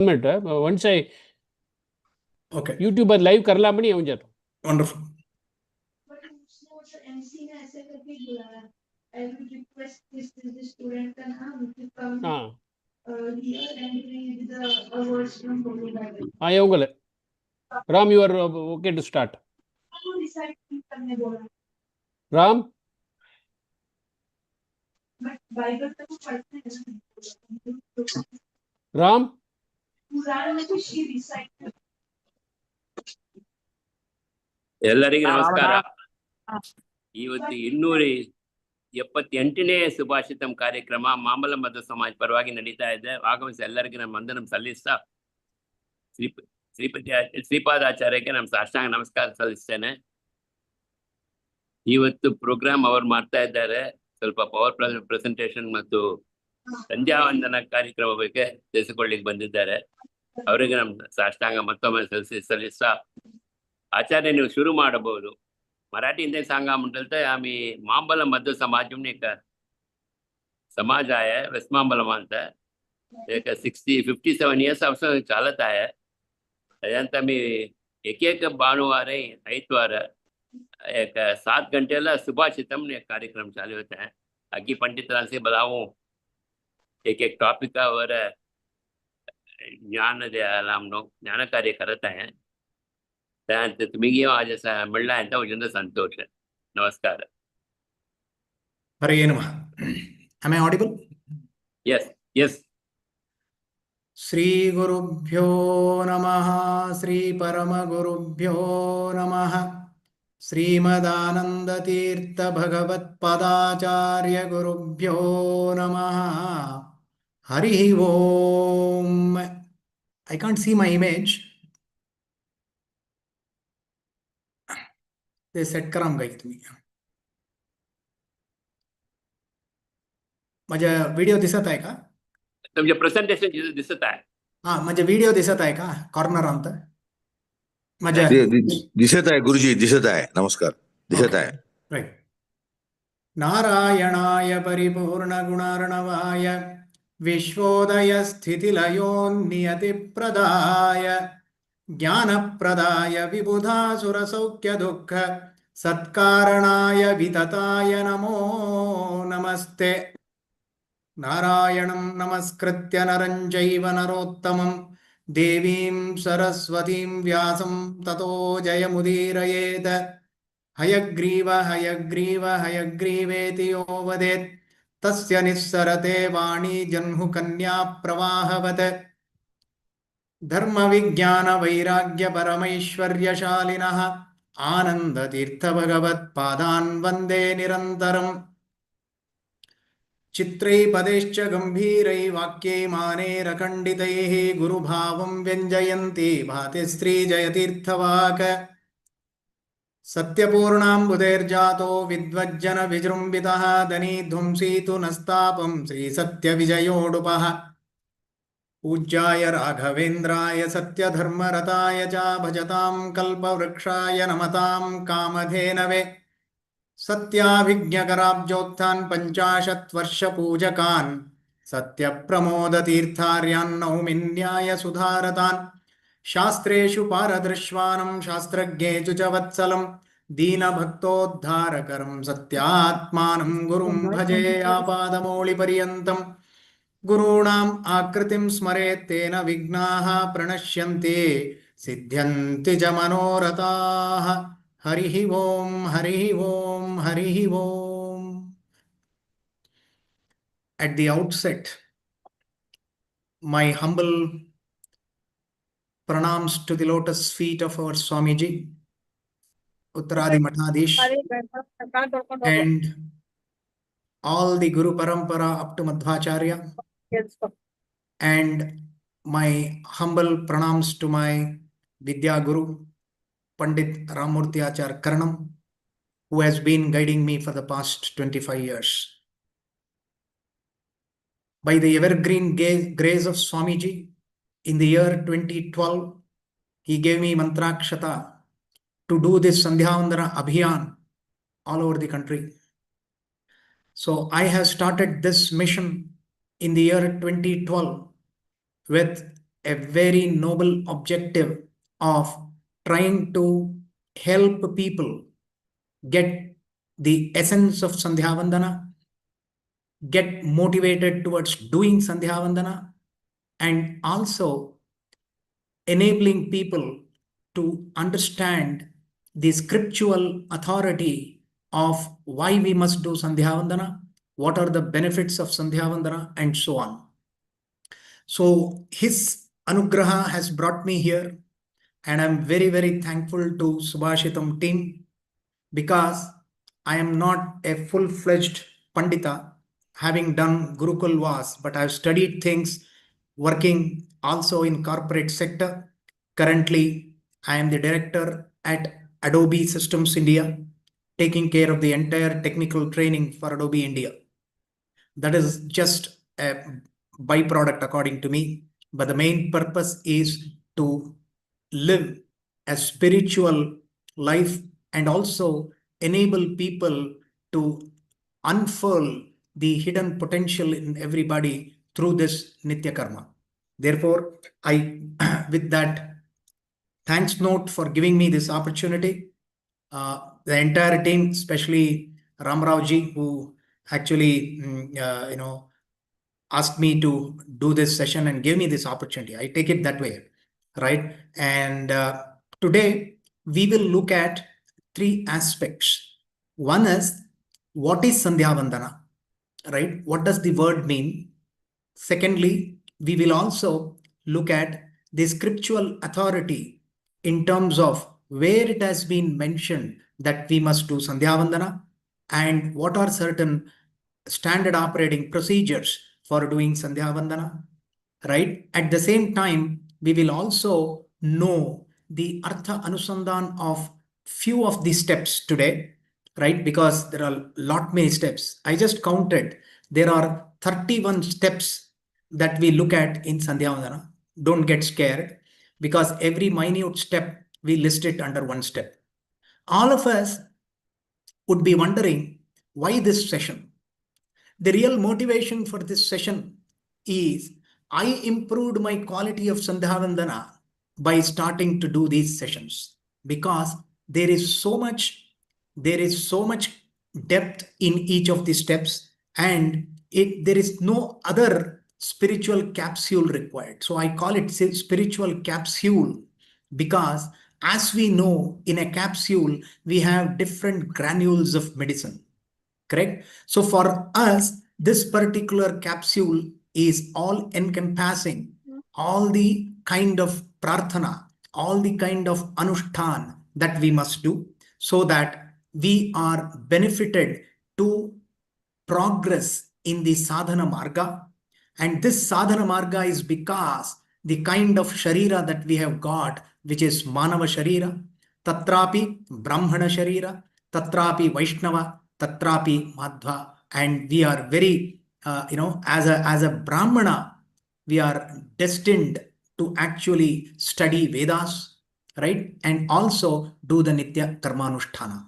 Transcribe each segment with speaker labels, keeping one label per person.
Speaker 1: minute. Once I
Speaker 2: Okay.
Speaker 1: YouTube पर live कर ला बनी हो जाता.
Speaker 2: Wonderful.
Speaker 3: I will request this student to come
Speaker 1: हाँ.
Speaker 3: here and read the words from Holy Bible.
Speaker 1: हाँ ये होगा. Ram, you are okay to start.
Speaker 3: Recite करने बोला.
Speaker 1: Ram.
Speaker 3: But Bible तो पढ़ते हैं.
Speaker 1: Ram.
Speaker 3: पुराण में तो she recite.
Speaker 4: ಎಲ್ಲರಿಗೂ ನಮಸ್ಕಾರ. ಇವತ್ತು 278ನೇ ಸುಭಾಷಿತಂ ಕಾರ್ಯಕ್ರಮ ಮಾಮಲ ಮಧ್ವ ಸಮಾಜ ಪರವಾಗಿ ನಡೀತಾ ಇದೆ. ಆಗಮಿಸಿ ಎಲ್ಲರಿಗೂ ನಮ್ಮ ವಂದನೆ ಸಲ್ಲಿಸ್ತಾ ಶ್ರೀಪಾದಾಚಾರ್ಯಕ್ಕೆ ನಮ್ಮ ಸಾಷ್ಟಾಂಗ ನಮಸ್ಕಾರ ಸಲ್ಲಿಸ್ತೇನೆ. ಇವತ್ತು ಪ್ರೋಗ್ರಾಮ್ ಅವರು ಮಾಡ್ತಾ ಇದ್ದಾರೆ. ಸ್ವಲ್ಪ ಪವರ್ ಪ್ರೆಸೆಂಟೇಷನ್ ಮತ್ತು ಸಂಧ್ಯಾವಂದನ ಕಾರ್ಯಕ್ರಮ ಬಗ್ಗೆ ತಿಳಿಸಿಕೊಳ್ಳಿಕ್ಕೆ ಬಂದಿದ್ದಾರೆ. ಅವರಿಗೆ ನಮ್ಮ ಸಾಷ್ಟಾಂಗ ಮತ್ತೊಮ್ಮೆ ಸಲ್ಲಿಸ್ತಾ आचार्य ನೀವು ಶುರು ಮಾಡಬಹುದು. मराठीमध्ये सांगा म्हटलं तर आम्ही मांबल मध्य समाज म्हणून एक समाज आहे वेस्ट मांबलमांचा. एक 57 इयर्स असं चालत आहे. त्यानंतर आम्ही एक भानुवारी ऐतवार एक 7 घंटेला सुभाषितम एक कार्यक्रम चालू होता है. अगी पंडितांचे बताऊं एक टॉपिकावर ज्ञान द्यायला हम लोग ज्ञान कार्य करत आहे. त्यानंतर तुम्ही आज मिळला आहे तर संतोष. नमस्कार.
Speaker 2: Hare Namaha. Am I audible?
Speaker 4: Yes, yes.
Speaker 2: Sri Gurubhyo Namaha. Sri Paramagurubhyo Namaha. Srimadananda Tirtha Bhagavat Padacharya Gurubhyo Namaha. Hari Om. I can't see my image. ते सेट करा काही तुम्ही. माझा व्हिडिओ दिसत आहे का?
Speaker 4: तुमचे प्रेझेंटेशन दिसत आहे.
Speaker 2: हा म्हणजे व्हिडिओ दिसत आहे का कॉर्नर अंत? माझा
Speaker 5: दिसत आहे गुरुजी, दिसत आहे. नमस्कार. दिसत आहे.
Speaker 2: राईट. नारायणाय परिपूर्ण गुणार्णवाय विश्वोदय स्थितिलयो नियतिप्रदाय ज्ञानप्रदाय विबुधासुरसौख्य दुःख सत्कारणाय वितताय नमो नमस्ते. नारायणं नमस्कृत्य नरं चैव नरोत्तमं देवीं सरस्वतीं व्यासं ततो जयमुदीरयेत्. हयग्रीव हयग्रीव हयग्रीवेति यो वदेत् तस्य निस्सरते वाणी जह्नुकन्या प्रवाहवत्. धर्म विज्ञान वैराग्य परमैश्वर्यशालिनः आनंद तीर्थ भगवत् पादान् वन्दे निरन्तरम्. चित्रै पदैश्च गम्भीरै वाक्यैमानेरखण्डितैः गुरुभावं व्यञ्जयन्ति भाति श्री जयतीर्थवाक्. सत्यपूर्णाम्बुधैर्जातो विद्वज्जन विजृम्भितः धनी ध्वंसी तु नस्तापं श्रीसत्यविजयोडुपः. पूज्याय राघवेन्द्राय सत्यधर्मरताय च भजतां कल्पवृक्षाय नमतां कामधेनवे. सत्याभिज्ञकराब्जोत्थान् 50 वर्षपूजकान् सत्यप्रमोदतीर्थार्यान् नौमिन्याय सुधारतान्. शास्त्रेषु पारदृश्वानं शास्त्रज्ञेषु च वत्सलं दीनभक्तोद्धारकरं सत्यात्मानं गुरुं भजे आपादमौलिपर्यन्तम्. गुरूणाम् आकृतिं स्मरेत् तेन विघ्नाः प्रणश्यन्ति सिद्ध्यन्ति च मनोरथाः. हरिः ओम हरिः ओम हरिः ओम. At the outset, my humble pranams to the lotus feet of our Swamiji, Uttaradi Matadish, and all the Guru Parampara up to Madhvacharya.
Speaker 3: Yes,
Speaker 2: And my humble pranams to my Vidya Guru, Pandit Ramurthy Achar Karanam, who has been guiding me for the past 25 years. By the evergreen grace of Swamiji, in the year 2012, he gave me Mantrakshata to do this Sandhyavandana Abhiyan all over the country. So I have started this mission in the year 2012 with a very noble objective of trying to help people get the essence of Sandhyavandana, get motivated towards doing Sandhyavandana, and also enabling people to understand the scriptural authority of why we must do Sandhyavandana, what are the benefits of Sandhyavandana, and so on. So his anugraha has brought me here, and I'm very, very thankful to Subhashitam team, because I am not a full-fledged Pandita, having done Gurukul Vas, but I've studied things working also in corporate sector. Currently, I am the director at Adobe Systems India, taking care of the entire technical training for Adobe India. That is just a byproduct according to me, but the main purpose is to live a spiritual life and also enable people to unfurl the hidden potential in everybody through this Nityakarma. Therefore, I, with that thanks note for giving me this opportunity, the entire team, especially Ramrao-ji, who actually, asked me to do this session and gave me this opportunity. I take it that way, right? And today we will look at three aspects. One is, what is Sandhyavandana, right? What does the word mean? Secondly, we will also look at the scriptural authority in terms of where it has been mentioned that we must do Sandhyavandana, and what are certain standard operating procedures for doing Sandhyavandana, right? At the same time, we will also know the Artha Anusandhan of few of these steps today, right? Because there are a lot many steps. I just counted. There are 31 steps that we look at in Sandhyavandana. Don't get scared, because every minute step, we list it under one step. All of us would be wondering, why this session? The real motivation for this session is I improved my quality of Sandhyavandana by starting to do these sessions, because there is so much depth in each of these steps, and there is no other spiritual capsule required. So I call it spiritual capsule, because as we know, in a capsule, we have different granules of medicine. Correct? So for us, this particular capsule is all encompassing all the kind of prarthana, all the kind of anushtan that we must do, so that we are benefited to progress in the sadhana marga. And this sadhana marga is because the kind of sharira that we have got, which is manava sharira, tatrapi brahmana sharira, tatrapi vaishnava, tatrapi madhva, and we are very, as a brahmana, we are destined to actually study Vedas, right? And also do the Nitya Karmanusthana.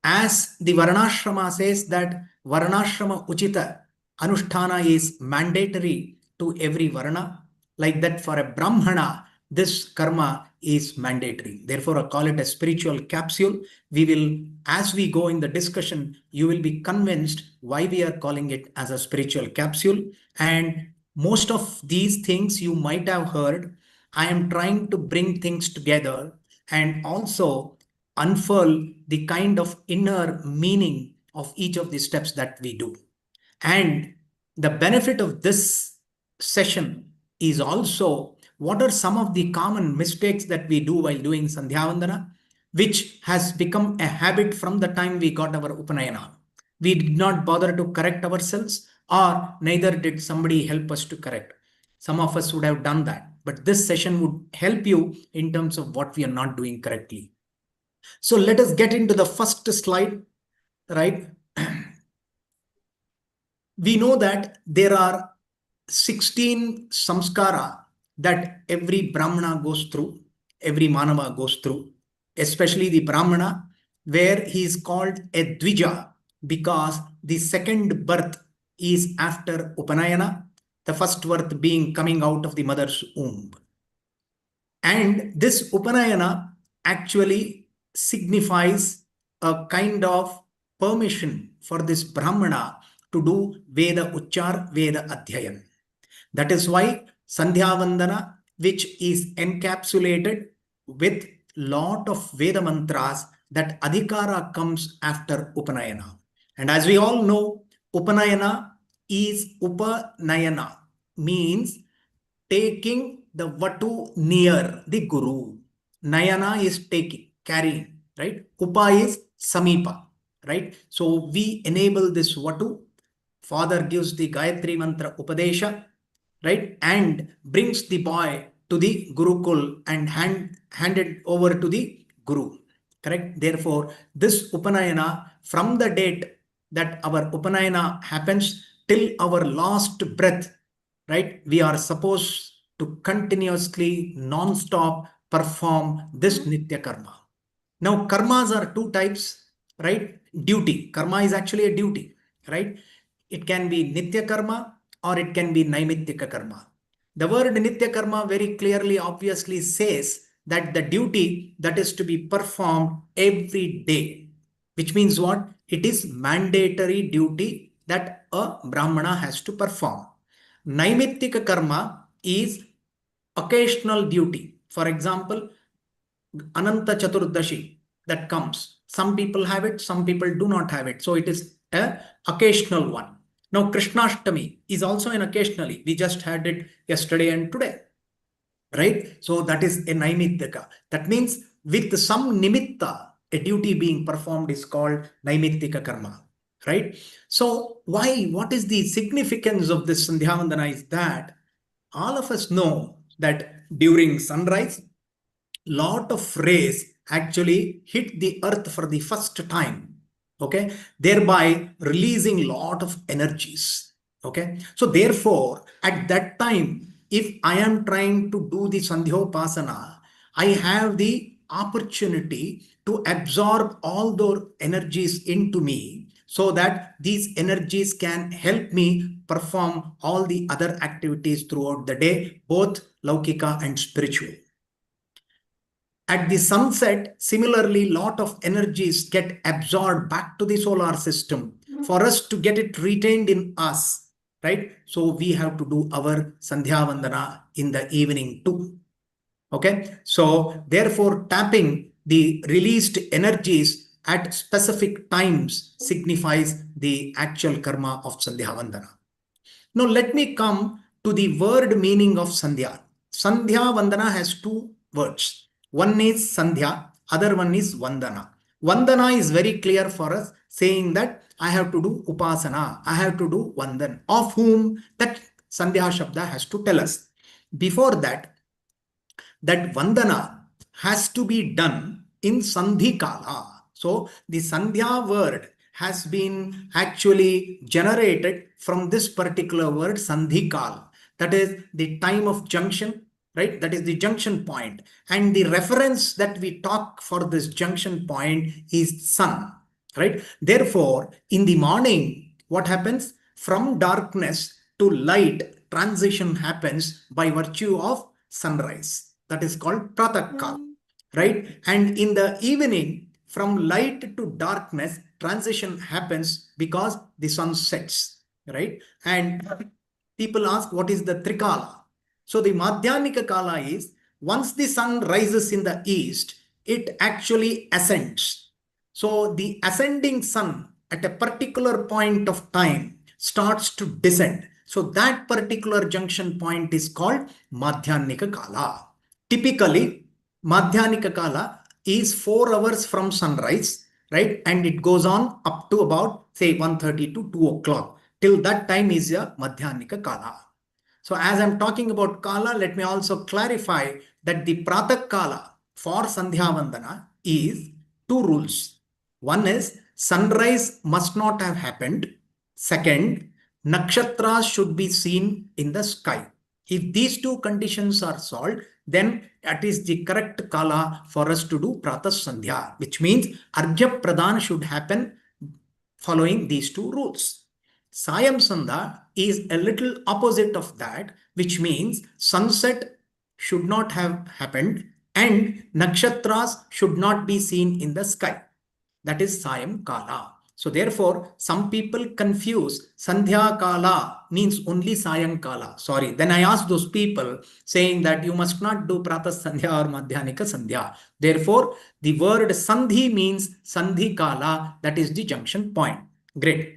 Speaker 2: As the Varnashrama says that Varnashrama Uchita Anusthana is mandatory to every Varna, like that for a Brahmana, this karma is mandatory. Therefore, I call it a spiritual capsule. We will, as we go in the discussion, you will be convinced why we are calling it as a spiritual capsule. And most of these things you might have heard. I am trying to bring things together and also unfurl the kind of inner meaning of each of the steps that we do. And the benefit of this session is also, what are some of the common mistakes that we do while doing Sandhyavandana, which has become a habit from the time we got our Upanayana. We did not bother to correct ourselves, or neither did somebody help us to correct. Some of us would have done that, but this session would help you in terms of what we are not doing correctly. So let us get into the first slide, right? We know that there are 16 samskara that every Brahmana goes through, every Manava goes through, especially the Brahmana, where he is called a Dvija, because the second birth is after Upanayana, the first birth being coming out of the mother's womb. And this Upanayana actually signifies a kind of permission for this Brahmana to do Veda Uchchar, Veda Adhyayan. That is why Sandhyavandana, which is encapsulated with lot of Veda mantras, that Adhikara comes after Upanayana. And as we all know, Upanayana is Upanayana, means taking the Vatu near the Guru. Nayana is taking, carrying, right? Upa is Samipa, right? So we enable this Vatu. Father gives the Gayatri Mantra Upadesha, right? And brings the boy to the Gurukul and handed over to the Guru, correct? Therefore, this Upanayana, from the date that our Upanayana happens till our last breath, right? We are supposed to continuously, non-stop perform this Nityakarma. Now, karmas are two types, right? Duty. Karma is actually a duty, right? It can be Nityakarma or it can be Naimittika karma. The word Nityakarma very clearly, obviously says that the duty that is to be performed every day, which means what? It is mandatory duty that a Brahmana has to perform. Naimittika karma is occasional duty. For example, Ananta Chaturdashi that comes. Some people have it, some people do not have it. So it is an occasional one. Now, Krishnashtami is also an occasionally. We just had it yesterday and today, right? So that is a Naimittika. That means with some nimitta, a duty being performed is called Naimittika karma, right? So why? What is the significance of this Sandhyavandana is that all of us know that during sunrise, lot of rays actually hit the earth for the first time, okay, thereby releasing lot of energies, okay. So therefore, at that time, if I am trying to do the Sandhyopasana, I have the opportunity to absorb all those energies into me, so that these energies can help me perform all the other activities throughout the day, both Laukika and spiritual. At the sunset, similarly, lot of energies get absorbed back to the solar system for us to get it retained in us, right? So we have to do our Sandhyavandana in the evening too, okay? So therefore, tapping the released energies at specific times signifies the actual karma of Sandhyavandana. Now let me come to the word meaning of Sandhya. Sandhyavandana has two words. One is Sandhya, other one is Vandana. Vandana is very clear for us, saying that I have to do Upasana, I have to do Vandan. Of whom? That Sandhya Shabda has to tell us. Before that, that Vandana has to be done in Sandhi Kala. So the Sandhya word has been actually generated from this particular word Sandhi Kal. That is the time of junction, right? That is the junction point. And the reference that we talk for this junction point is sun, right? Therefore, in the morning, what happens? From darkness to light, transition happens by virtue of sunrise. That is called Pratakal, right? And in the evening, from light to darkness, transition happens because the sun sets, right? And people ask, what is the Trikala? So the Madhyanika Kala is, once the sun rises in the east, it actually ascends. So the ascending sun at a particular point of time starts to descend. So that particular junction point is called Madhyanika Kala. Typically, Madhyanika Kala is 4 hours from sunrise, right? And it goes on up to about, say, 1:30 to 2 o'clock. Till that time is a Madhyanika Kala. So as I'm talking about Kala, let me also clarify that the Pratak Kala for Sandhyavandana is 2 rules. One is sunrise must not have happened. Second, nakshatras should be seen in the sky. If these 2 conditions are solved, then that is the correct Kala for us to do Pratas Sandhya, which means Arghya Pradhan should happen following these 2 rules. Sayam Sandha is a little opposite of that, which means sunset should not have happened and nakshatras should not be seen in the sky. That is Sayam Kala. So therefore, some people confuse Sandhya Kala means only Sayam Kala. Sorry. Then I asked those people saying that you must not do Pratah Sandhya or Madhyanika Sandhya. Therefore, the word Sandhi means Sandhi Kala. That is the junction point. Great.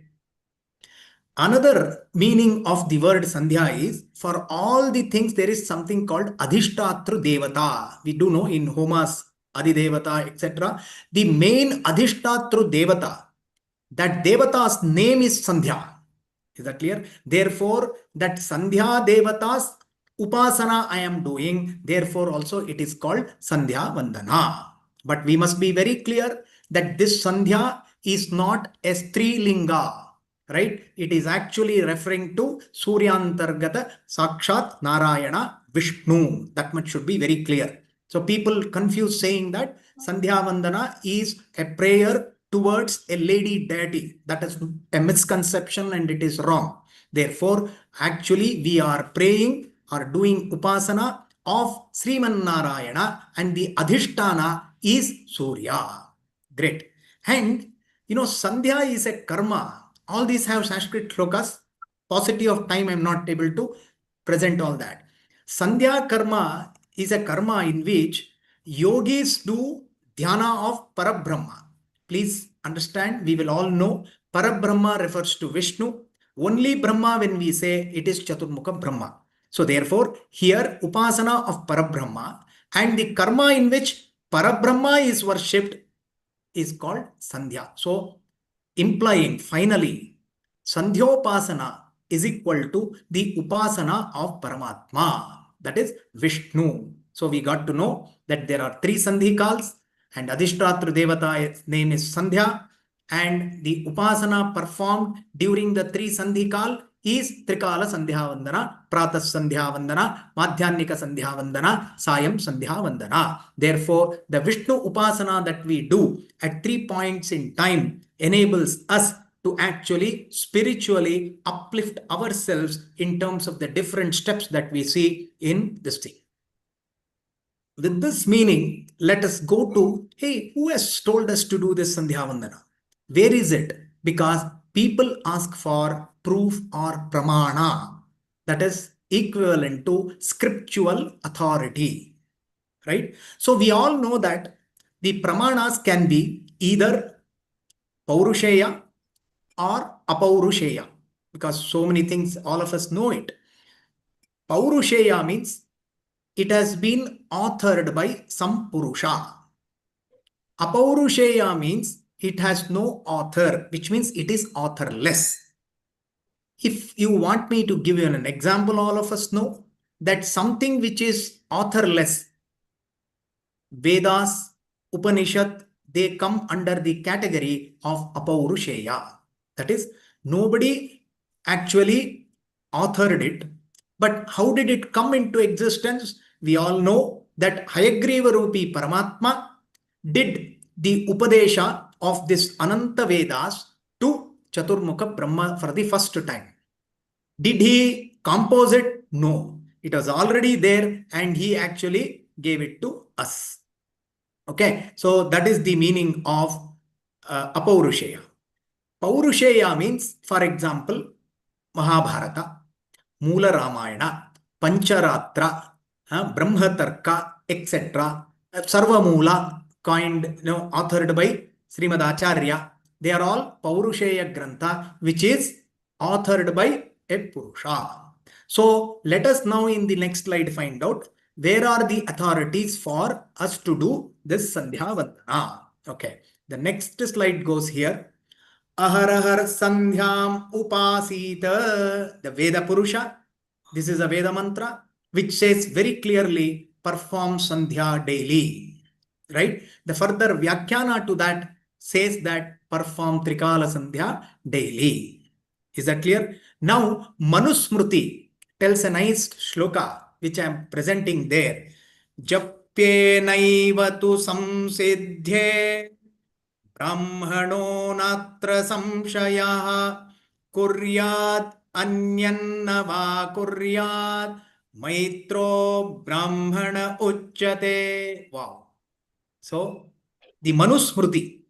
Speaker 2: Another meaning of the word Sandhya is, for all the things there is something called Adhishtatru Devata. We do know in Homas, Adidevata, etc. The main Adhishtatru Devata, that Devata's name is Sandhya. Is that clear? Therefore, that Sandhya Devata's Upasana I am doing, therefore also it is called Sandhyavandana. But we must be very clear that this Sandhya is not a Strilinga. Right? It is actually referring to Suryantargata Sakshat Narayana Vishnu. That much should be very clear. So people confuse saying that Sandhyavandana is a prayer towards a lady deity. That is a misconception and it is wrong. Therefore, actually we are praying or doing upasana of Sriman Narayana and the Adhishtana is Surya. Great. And Sandhya is a karma. All these have Sanskrit shlokas. Paucity of time, I am not able to present all that. Sandhya karma is a karma in which yogis do dhyana of Parabrahma. Please understand, we will all know Parabrahma refers to Vishnu. Only Brahma, when we say, it is Chaturmukha Brahma. So therefore, here Upasana of Parabrahma and the karma in which Parabrahma is worshipped is called Sandhya. So implying finally, Sandhyopasana is equal to the Upasana of Paramatma. That is Vishnu. So we got to know that there are three Sandhikals and Adhishtatru Devata's name is Sandhya. And the Upasana performed during the three Sandhikal is Trikala Sandhyavandana, Pratah Sandhyavandana, Madhyanika Sandhyavandana, Sayam Sandhyavandana. Therefore, the Vishnu Upasana that we do at 3 points in time enables us to actually spiritually uplift ourselves in terms of the different steps that we see in this thing. With this meaning, let us go to, hey, who has told us to do this Sandhyavandana? Where is it? Because people ask for proof or pramana, that is equivalent to scriptural authority, right? So we all know that the pramanas can be either Paurusheya or Apaurusheya, because so many things, all of us know it. Paurusheya means it has been authored by some Purusha. Apaurusheya means it has no author, which means it is authorless. If you want me to give you an example, all of us know that something which is authorless, Vedas, Upanishad, they come under the category of Apaurusheya. That is, nobody actually authored it. But how did it come into existence? We all know that Hayagriva Rupi Paramatma did the Upadesha of this Ananta Vedas to Chaturmukha Brahma for the first time. Did he compose it? No. It was already there and he actually gave it to us. Okay, so that is the meaning of Apaurusheya. Paurusheya means, for example, Mahabharata, Mula Ramayana, Pancharatra, Brahmatarka, etc. Sarvamula, coined, authored by Srimad Acharya. They are all Paurusheya Grantha, which is authored by a Purusha. So let us now in the next slide find out where are the authorities for us to do this Sandhyavandana. Okay, the next slide goes here. Aharahar Sandhyam Upasita, the Veda Purusha. This is a Veda mantra which says very clearly, perform Sandhya daily. Right? The further Vyakhyana to that says that perform Trikala Sandhya daily. Is that clear? Now, Manusmruti tells a nice shloka which I am presenting there. Japye naivatu samsiddhe Brahmano natra samshayah kuryat anyannava kuryat maitro brahmana uchyate. Wow. So the Manusmriti,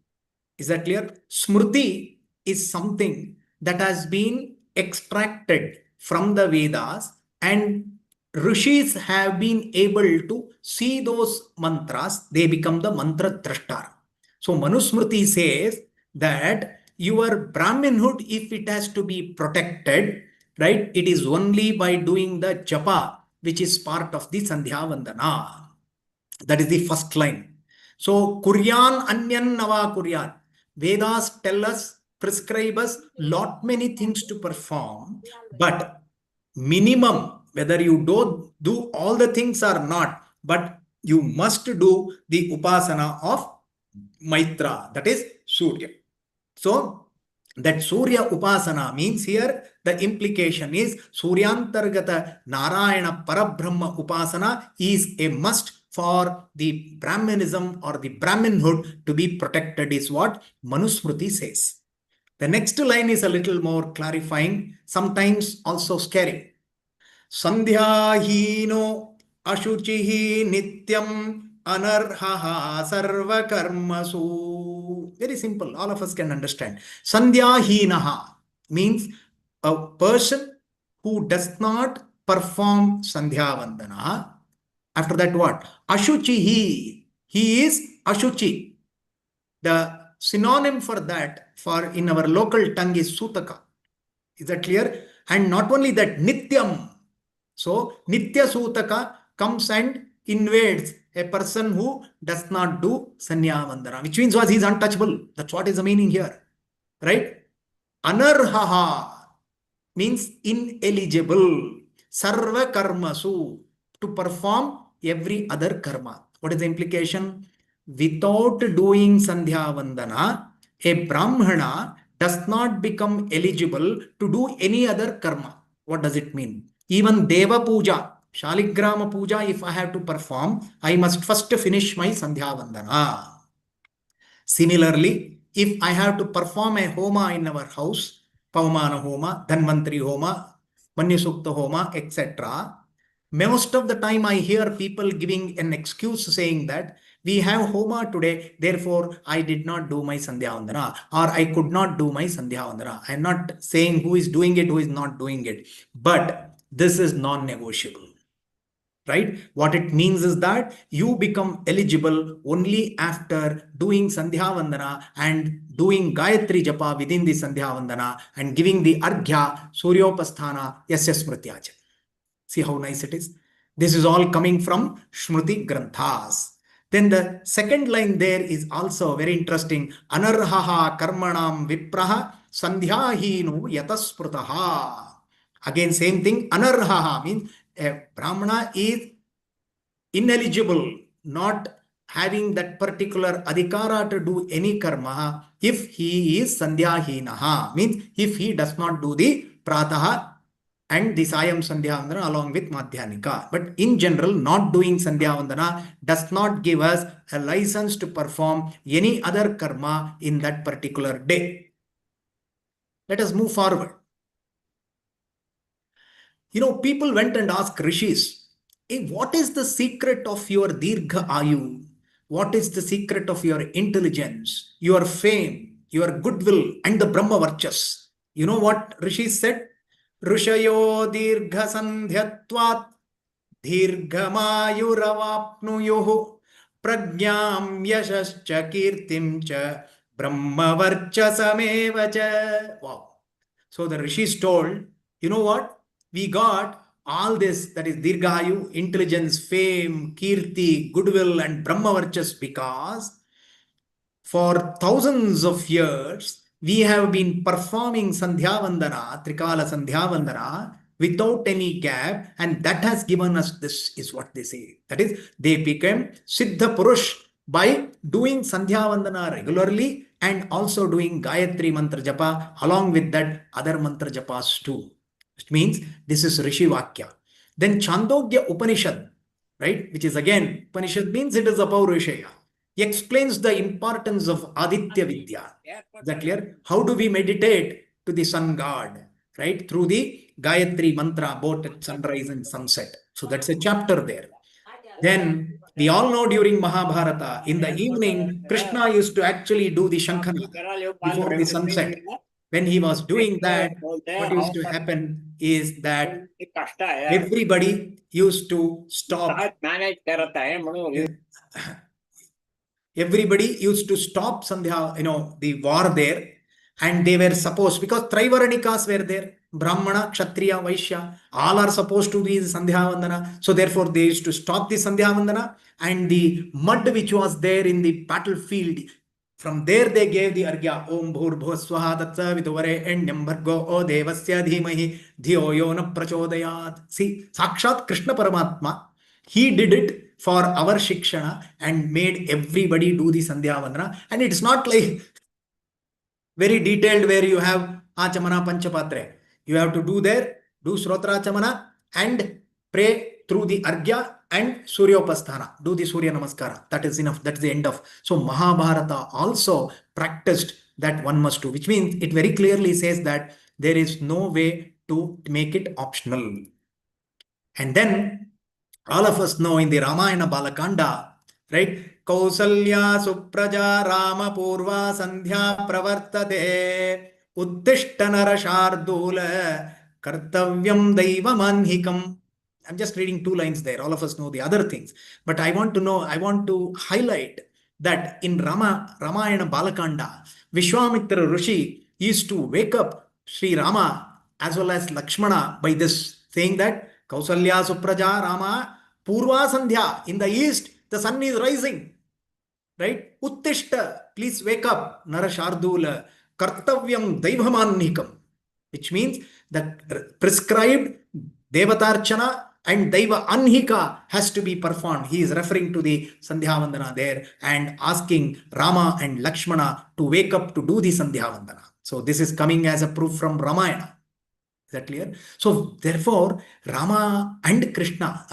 Speaker 2: is that clear? Smriti is something that has been extracted from the Vedas, and rishis have been able to see those mantras, they become the mantra drashtar. So Manusmriti says that your Brahminhood, if it has to be protected, right, it is only by doing the japa, which is part of the Sandhyavandana. That is the first line. So, Kuryan Anyan Nava Kuryan. Vedas tell us, prescribe us lot many things to perform, but minimum, whether you do all the things or not, but you must do the upasana of Maitra, that is Surya. So, that Surya Upasana means here the implication is Suryantargata Narayana Parabrahma Upasana is a must for the Brahmanism or the Brahminhood to be protected, is what Manusmriti says. The next line is a little more clarifying, sometimes also scary. Sandhyahino ashuchihi nityam anarhaha sarva karmasu. Very simple, all of us can understand. Sandhyahinaha means a person who does not perform Sandhyavandana. After that, what? Ashuchihi. He is Ashuchi. The synonym for that, for in our local tongue, is Sutaka. Is that clear? And not only that, Nityam. So, Nitya Sutaka comes and invades a person who does not do Sandhyavandana, which means he is untouchable. That's what is the meaning here. Right? Anarhaha means ineligible. Sarva karmasu, to perform every other karma. What is the implication? Without doing Sandhyavandana, a Brahmana does not become eligible to do any other karma. What does it mean? Even Deva Puja, Shaligrama Puja, if I have to perform, I must first finish my Sandhyavandana. Similarly, if I have to perform a homa in our house, Pavamana Homa, Dhanvantri Homa, Manyasukta Homa, etc., most of the time I hear people giving an excuse saying that we have homa today, therefore I did not do my Sandhyavandana, or I could not do my Sandhyavandana. I am not saying who is doing it, who is not doing it, but this is non-negotiable. Right? What it means is that you become eligible only after doing Sandhyavandana and doing Gayatri Japa within the Sandhyavandana and giving the Arghya, Suryopasthana, Yasya Smrityaja. See how nice it is? This is all coming from Shruti Granthas. Then the second line there is also very interesting. Anarhaha karmanam vipraha sandhyahinu yatasprutaha. Again, same thing. Anarhaha means a Brahmana is ineligible, not having that particular adhikara to do any karma if he is sandhyahinaha, means if he does not do the prataha and the sayam sandhyavandana along with madhyanika. But in general, not doing sandhyavandana does not give us a license to perform any other karma in that particular day. Let us move forward. People went and asked rishis, hey, what is the secret of your dirgha ayu? What is the secret of your intelligence, your fame, your goodwill, and the Brahma Varchas? You know what rishis said? Rishayo dirgha sandhyatvat dirghamayuravapnuyuhu prajnam yashascha kirtim cha Brahma Varchasamevacha. Wow. So the rishis told, you know what? We got all this, that is Dirghayu, intelligence, fame, kirti, goodwill, and Brahmavarchas, because for thousands of years, we have been performing Sandhyavandana, Trikala Sandhyavandana, without any gap, and that has given us this, is what they say. That is, they became Siddha Purush by doing Sandhyavandana regularly and also doing Gayatri Mantra Japa, along with that other Mantra Japas too. Which means this is Rishi Vakya. Then Chandogya Upanishad, right, which is again, Upanishad means it is Apaurishaya, explains the importance of Aditya Vidya. Is that clear? How do we meditate? to the sun god, right? Through the Gayatri mantra, both at sunrise and sunset. So that's a chapter there. Then we all know during Mahabharata, in the evening, Krishna used to actually do the Shankhana before the sunset. When he was doing that, what used to happen is that everybody used to stop. Everybody used to stop Sandhya, the war there, and they were supposed, because Trivaranikas were there, Brahmana, Kshatriya, Vaishya, all are supposed to be Sandhyavandana. So therefore they used to stop the Sandhyavandana, and the mud which was there in the battlefield, from there they gave the Argya, Om Bhur Bhuswaha Tatsa Viduvare Enyam Bhargo O Devasya Dhimahi Dhiyo Yo Na Prachodayat. See, Sakshat Krishna Paramatma, he did it for our Shikshana and made everybody do the Sandhyavandana. And it's not like very detailed where you have Achamana Panchapatre. You have to do there, do Srotra Achamana and pray through the Argya and Suryopasthana. Do the Surya Namaskara. That is enough. That's the end of. So Mahabharata also practiced that one must do, which means it very clearly says that there is no way to make it optional. And then all of us know in the Ramayana Balakanda, right? Kausalya Supraja Rama Purva Sandhya Pravartate Uttishta Nara Shardula Kartavyam Daivamanhikam. I'm just reading 2 lines there. All of us know the other things. But I want to highlight that in Ramayana Balakanda, Vishwamitra Rishi used to wake up Sri Rama as well as Lakshmana by this, saying that Kausalya Supraja Rama Purva Sandhya. In the east, the sun is rising. Right? Uttishta, please wake up. Nara Shardula Kartavyam Daivamannikam. Which means the prescribed Devatarchana and Daiva Anhika has to be performed. He is referring to the Sandhyavandana there and asking Rama and Lakshmana to wake up to do the Sandhyavandana. So this is coming as a proof from Ramayana. Is that clear? So therefore, Rama and Lakshmana,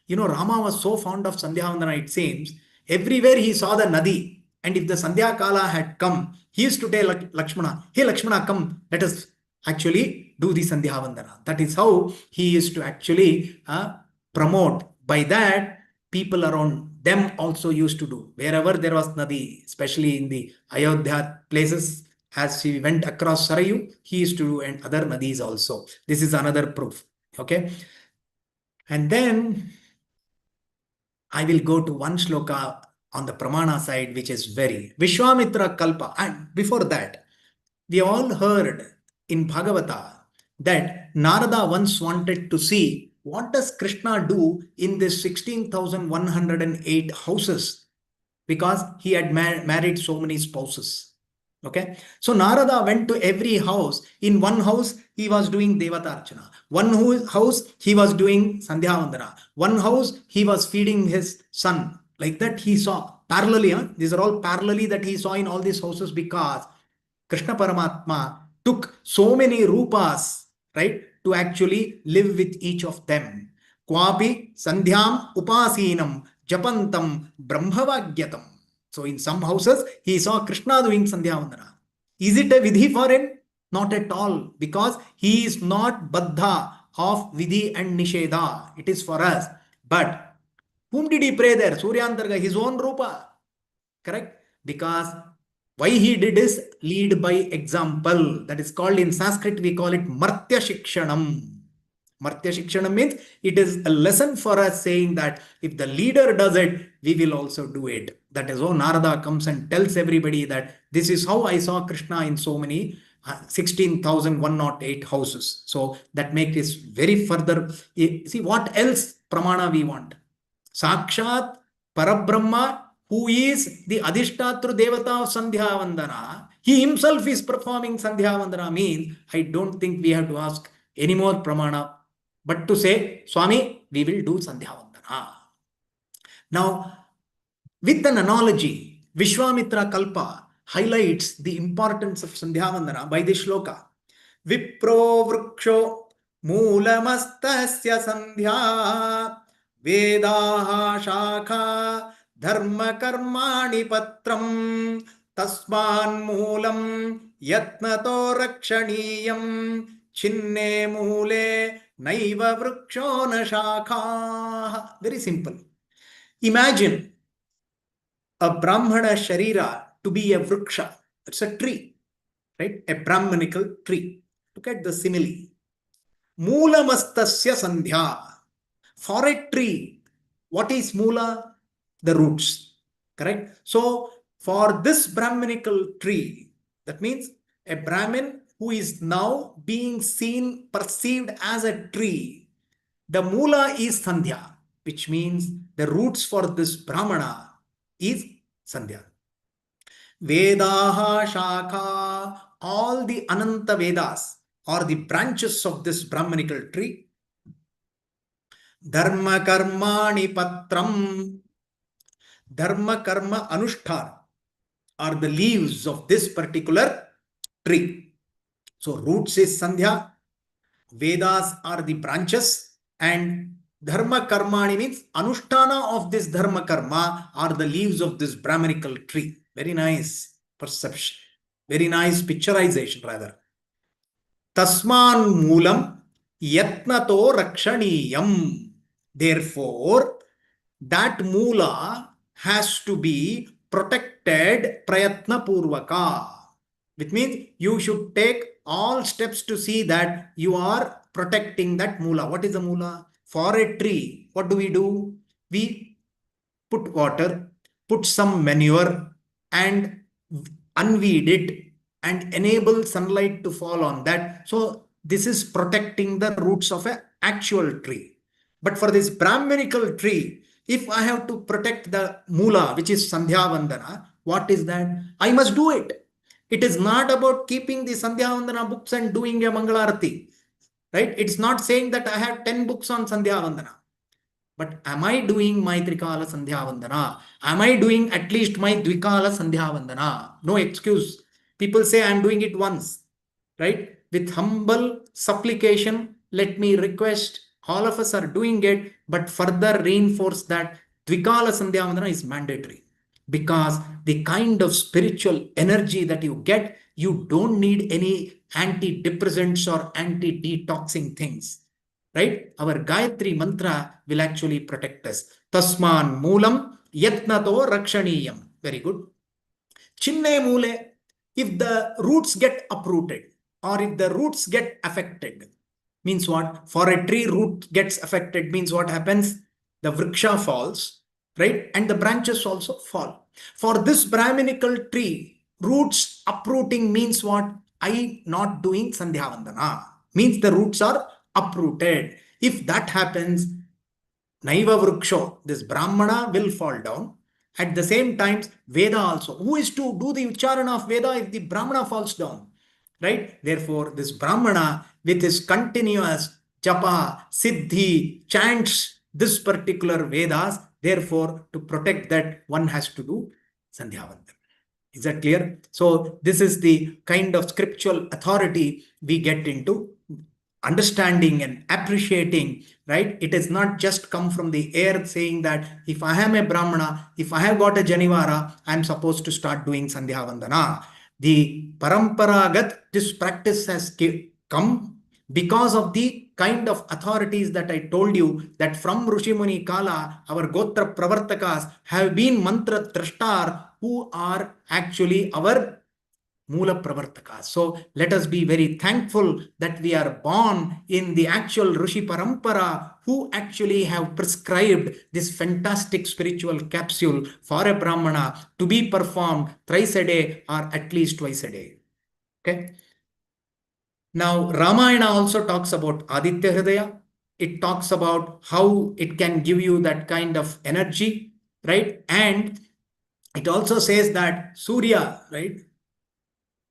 Speaker 2: Rama was so fond of Sandhyavandana, it seems. Everywhere he saw the Nadi, and if the Sandhya Kala had come, he used to tell Lakshmana, hey Lakshmana, come, let us actually do the Sandhyavandana. That is how he used to actually promote. By that, people around them also used to do. Wherever there was Nadi, especially in the Ayodhya places, as he went across Sarayu, he used to do, and other Nadis also. This is another proof. Okay. And then I will go to one shloka on the Pramana side, which is very Vishwamitra Kalpa. And before that, we all heard in Bhagavata that Narada once wanted to see what does Krishna do in this 16,108 houses, because he had married so many spouses. Okay, so Narada went to every house. In one house, he was doing Devatarchana. One house, he was doing Sandhyavandana. One house, he was feeding his son. Like that, he saw parallelly. These are all parallelly that he saw in all these houses, because Krishna Paramatma took so many rupas, right, to actually live with each of them. Kwapi Sandhyam Upasinam Japantam Brahmavagyatam. So in some houses, he saw Krishna doing Sandhyavandana. Is it a vidhi for him? Not at all, because he is not baddha of vidhi and nisheda. It is for us. But whom did he pray there? Suryantarga, his own rupa. Correct? Because why he did is lead by example. That is called, in Sanskrit, we call it Martya Shikshanam. Martya Shikshanam means it is a lesson for us, saying that if the leader does it, we will also do it. That is how Narada comes and tells everybody that this is how I saw Krishna in so many 16,108 houses. So that makes this very further. See, what else Pramana we want? Sakshat Parabrahma, who is the Adhishtatru Devata of Sandhyavandana, he himself is performing Sandhyavandana, means I don't think we have to ask any more Pramana, but to say, Swami, we will do Sandhyavandana. Now, with an analogy, Vishwamitra Kalpa highlights the importance of Sandhyavandana by this shloka. Vipro Vriksho Moolamastasya Sandhya Vedaha Shakha Dharma Karmani Patram Tasman moolam yatnato rakshaniyam chinne moole naiva vriksho na shakha. Very simple. Imagine a Brahmana Sharira to be a vriksha. It's a tree, right? A Brahmanical tree. Look at the simile. Moolamastasya sandhya. For a tree, what is moola? The roots, correct? So, for this Brahmanical tree, that means a Brahmin who is now being seen, perceived as a tree, the moola is Sandhya, which means the roots for this Brahmana is Sandhya. Vedaha Shakha, all the Ananta Vedas or the branches of this Brahmanical tree. Dharma Karmani Patram, Dharma Karma Anushthana are the leaves of this particular tree. So roots is Sandhya, Vedas are the branches, and Dharma Karmani means Anushtana of this Dharma Karma are the leaves of this Brahmanical tree. Very nice perception. Very nice picturization rather. Tasman moolam yatnato rakshaniyam. Therefore, that moola has to be protected prayatna purvaka. Which means you should take all steps to see that you are protecting that moola. What is the moola? For a tree, what do? We put water, put some manure and unweed it and enable sunlight to fall on that. So this is protecting the roots of an actual tree. But for this Brahmanical tree, if I have to protect the moola, which is Sandhyavandana, what is that? I must do it. It is not about keeping the Sandhyavandana books and doing a Mangalarati. Right? It's not saying that I have 10 books on Sandhyavandana. But am I doing my Trikala Sandhyavandana? Am I doing at least my Dvikala Sandhyavandana? No excuse. People say I am doing it once. Right? With humble supplication, let me request, all of us are doing it, but further reinforce that Dvikala Sandhyavandana is mandatory. Because the kind of spiritual energy that you get, you don't need any antidepressants or anti-detoxing things. Right? Our Gayatri mantra will actually protect us. Tasman moolam yatnato rakshaniyam. Very good. Chinne moole. If the roots get uprooted or if the roots get affected, means what? For a tree, root gets affected means what happens? The vriksha falls, right? And the branches also fall. For this Brahminical tree, roots uprooting means what? I not doing Sandhyavandana. Means the roots are uprooted. If that happens, Naiva Vriksho, this Brahmana will fall down. At the same time, Veda also. Who is to do the Ucharana of Veda if the Brahmana falls down? Right? Therefore, this Brahmana with his continuous japa, siddhi, chants this particular Vedas. Therefore, to protect that, one has to do Sandhyavandana. Is that clear? So, this is the kind of scriptural authority we get into understanding and appreciating, right? It has not just come from the air saying that if I am a Brahmana, if I have got a Janivara, I am supposed to start doing Sandhyavandana. The Paramparagat, this practice has come because of the kind of authorities that I told you, that from Rushimuni Kala, our Gotra Pravartakas have been Mantra Trashtar who are actually our Moola Pravartakas. So let us be very thankful that we are born in the actual Rishi Parampara who actually have prescribed this fantastic spiritual capsule for a Brahmana to be performed thrice a day or at least twice a day. Okay. Now Ramayana also talks about Aditya Hridaya. It talks about how it can give you that kind of energy, right? And it also says that Surya, right,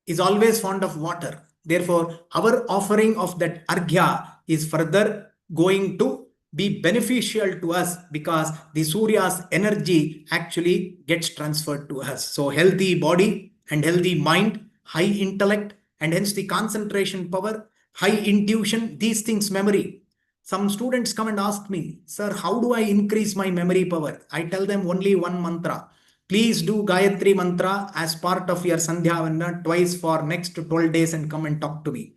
Speaker 2: is always fond of water. Therefore, our offering of that arghya is further going to be beneficial to us because the Surya's energy actually gets transferred to us. So healthy body and healthy mind, high intellect, and hence the concentration power, high intuition, these things, memory. Some students come and ask me, sir, how do I increase my memory power? I tell them only one mantra. Please do Gayatri Mantra as part of your Sandhyavandana twice for next 12 days and come and talk to me.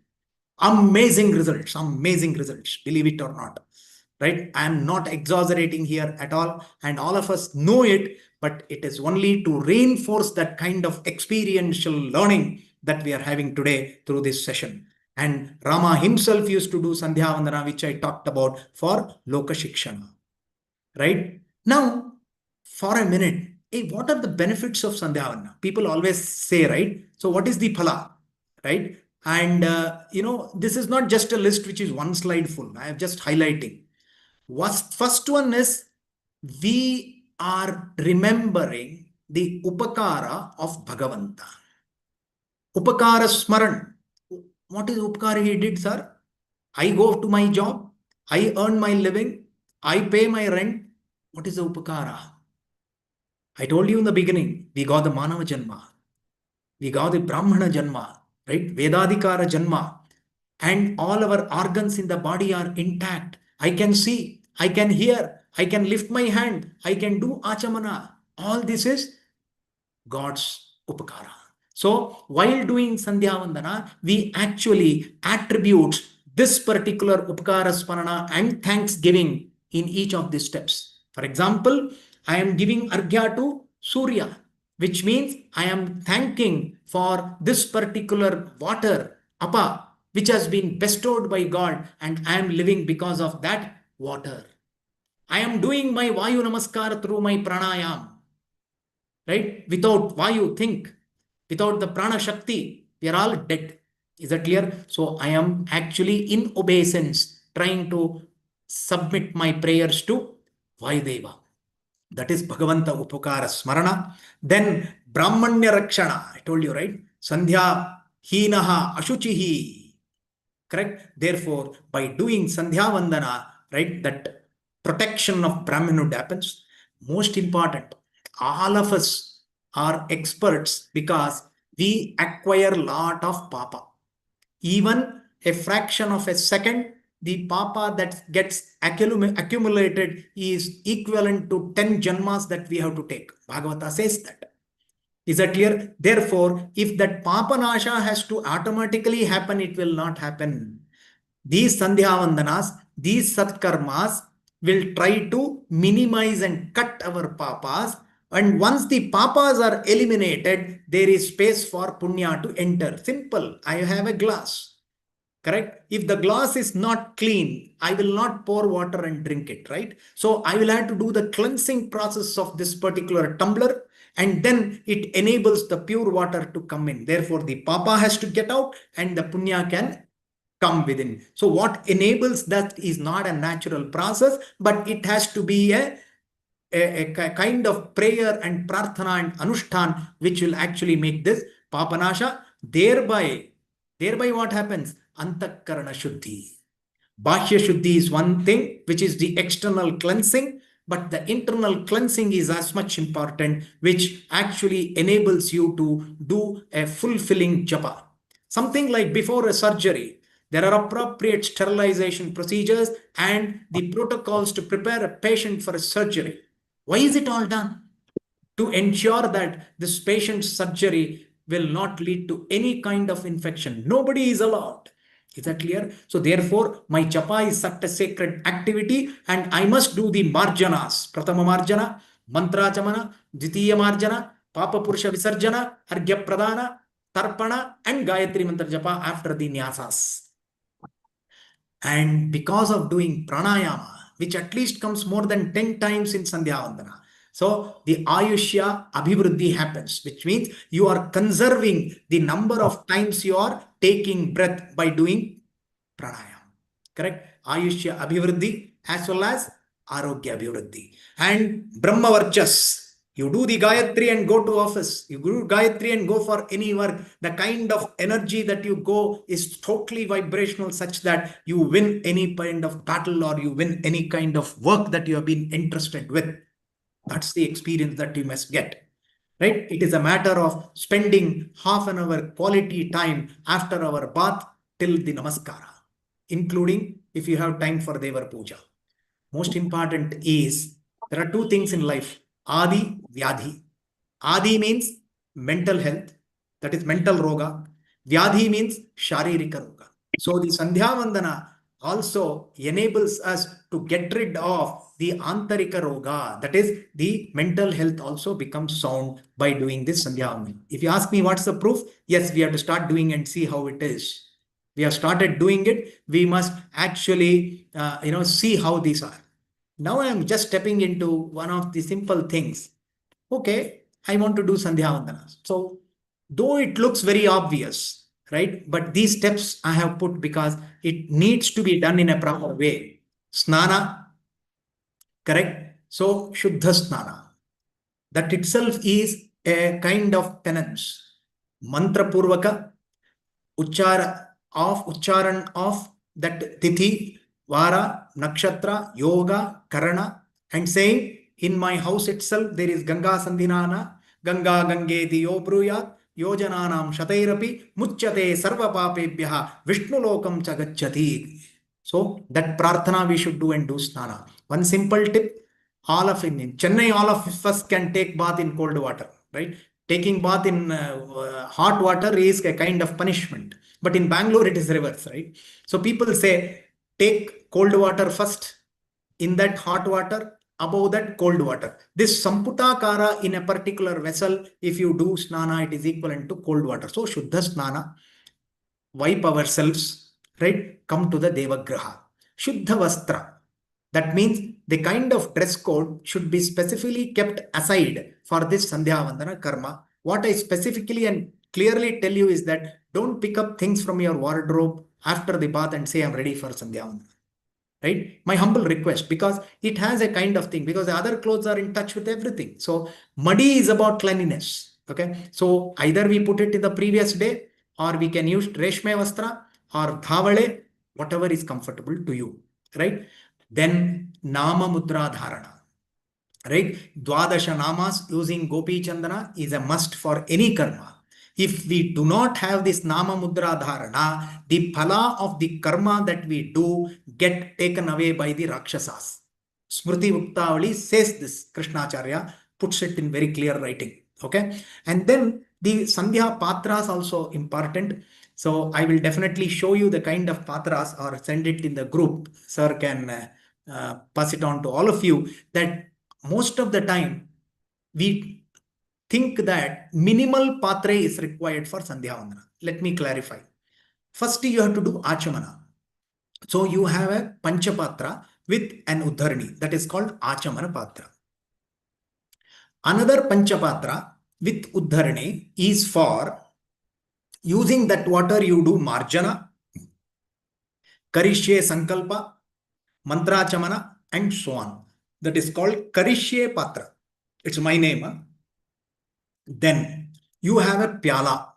Speaker 2: Amazing results, believe it or not. Right? I am not exaggerating here at all, and all of us know it, but it is only to reinforce that kind of experiential learning that we are having today through this session. And Rama himself used to do Sandhyavandana, which I talked about for Lokashikshana. Right? Now, for a minute, hey, what are the benefits of Sandhyavandana? People always say, right? So what is the phala? Right? And, this is not just a list which is one slide full. I am just highlighting. First one is we are remembering the upakara of Bhagavanta. Upakara Smaran. What is upakara he did, sir? I go to my job, I earn my living, I pay my rent. What is the upakara? I told you in the beginning, we got the Manava Janma, we got the Brahmana Janma, right? Vedadikara Janma, and all our organs in the body are intact. I can see, I can hear, I can lift my hand, I can do achamana. All this is God's upakara. So while doing Sandhyavandana, we actually attribute this particular upakara smarana and thanksgiving in each of these steps. For example, I am giving arghya to Surya, which means I am thanking for this particular water, Apa, which has been bestowed by God, and I am living because of that water. I am doing my Vayu Namaskar through my pranayam. Right? Without Vayu, think. Without the Prana Shakti, we are all dead. Is that clear? So I am actually in obeisance trying to submit my prayers to Vayudeva. That is Bhagavanta Upakara Smarana. Then Brahmanya Rakshana. I told you, right? Sandhya Hinaha Ashuchihi. Correct? Therefore, by doing Sandhyavandana, right, that protection of Brahmanhood happens. Most important, all of us are experts because we acquire a lot of papa. Even a fraction of a second, the papa that gets accumulated is equivalent to 10 janmas that we have to take. Bhagavata says that. Is that clear? Therefore, if that papanasha has to automatically happen, it will not happen. These Sandhyavandanas, these Satkarmas will try to minimize and cut our papas. And once the papas are eliminated, there is space for punya to enter. Simple. I have a glass. Correct? If the glass is not clean, I will not pour water and drink it, right? So I will have to do the cleansing process of this particular tumbler, and then it enables the pure water to come in. Therefore, the papa has to get out and the punya can come within. So what enables that is not a natural process, but it has to be a kind of prayer and prarthana and anushtan, which will actually make this papanasha. Thereby what happens? Antakarana Shuddhi. Bhashya Shuddhi is one thing, which is the external cleansing, but the internal cleansing is as much important, which actually enables you to do a fulfilling japa. Something like before a surgery, there are appropriate sterilization procedures and the protocols to prepare a patient for a surgery. Why is it all done? To ensure that this patient's surgery will not lead to any kind of infection. Nobody is allowed. Is that clear? So therefore, my japa is such a sacred activity, and I must do the marjanas. Pratama marjana, mantra chamana, dvitiya marjana, papa purusha visarjana, arghya pradana, tarpana, and Gayatri mantra japa after the nyasas. And because of doing pranayama, which at least comes more than 10 times in Sandhyavandana, so the Ayushya Abhivruddhi happens, which means you are conserving the number of times you are taking breath by doing pranayama. Correct? Ayushya Abhivruddhi as well as Arogya Abhivruddhi. And Brahma Varchas. You do the Gayatri and go to office. You do Gayatri and go for any work. The kind of energy that you go is totally vibrational, such that you win any kind of battle or you win any kind of work that you have been interested with. That's the experience that you must get. Right? It is a matter of spending half an hour quality time after our bath till the Namaskara, including if you have time for Devar Puja. Most important is, there are two things in life, Adi, Vyadhi. Adi means mental health, that is mental roga. Vyadhi means sharirika roga. So the Sandhyavandana also enables us to get rid of the antarika roga, that is the mental health also becomes sound by doing this Sandhyavandana. If you ask me what's the proof, yes, we have to start doing and see how it is. We have started doing it. We must actually, see how these are. Now I am just stepping into one of the simple things. Okay, I want to do Sandhyavandana. So though it looks very obvious, right? But these steps I have put because it needs to be done in a proper way. Snana, correct? So Shuddha Snana. That itself is a kind of penance. Mantra Purvaka, Ucharan of that Tithi, Vara, Nakshatra, Yoga, Karana, and saying, in my house itself there is Ganga Sandhinana, Ganga Gangeti Yobruyat, Yojananam Shatairapi, Muchyate Sarva Papebhyaha, Vishnu Lokam Chagachati. So that prarthana we should do and do snana. One simple tip, all of in Chennai, all of us can take bath in cold water, right? Taking bath in hot water is a kind of punishment. But in Bangalore, it is reverse, right? So people say, take cold water first, in that hot water, above that cold water. This Samputakara in a particular vessel, if you do snana, it is equivalent to cold water. So Shuddha Snana, wipe ourselves, right? Come to the Devagraha. Shuddha Vastra. That means the kind of dress code should be specifically kept aside for this Sandhyavandana karma. What I specifically and clearly tell you is that don't pick up things from your wardrobe after the bath and say, I'm ready for Sandhyavandana. Right? My humble request, because it has a kind of thing, because the other clothes are in touch with everything. So muddy is about cleanliness. Okay. So either we put it in the previous day, or we can use Reshme Vastra or Dhavale, whatever is comfortable to you. Right? Then Nama Mudra Dharana. Right? Dwadasha Namas using Gopi Chandana is a must for any karma. If we do not have this Nama Mudra Dharana, the phala of the karma that we do get taken away by the Rakshasas. Smriti Uktavali says this, Krishnacharya puts it in very clear writing. Okay. And then the Sandhya Patras also important. So I will definitely show you the kind of Patras or send it in the group. Sir can pass it on to all of you, that most of the time we think that minimal patre is required for Sandhyavandana. Let me clarify. First, you have to do Achamana. So you have a Panchapatra with an Uddharani, that is called Achamana Patra. Another Panchapatra with Uddharani is for using that water you do Marjana, Karishye Sankalpa, Mantrachamana, and so on. That is called Karishye Patra. It's my name. Huh? Then you have a pyala,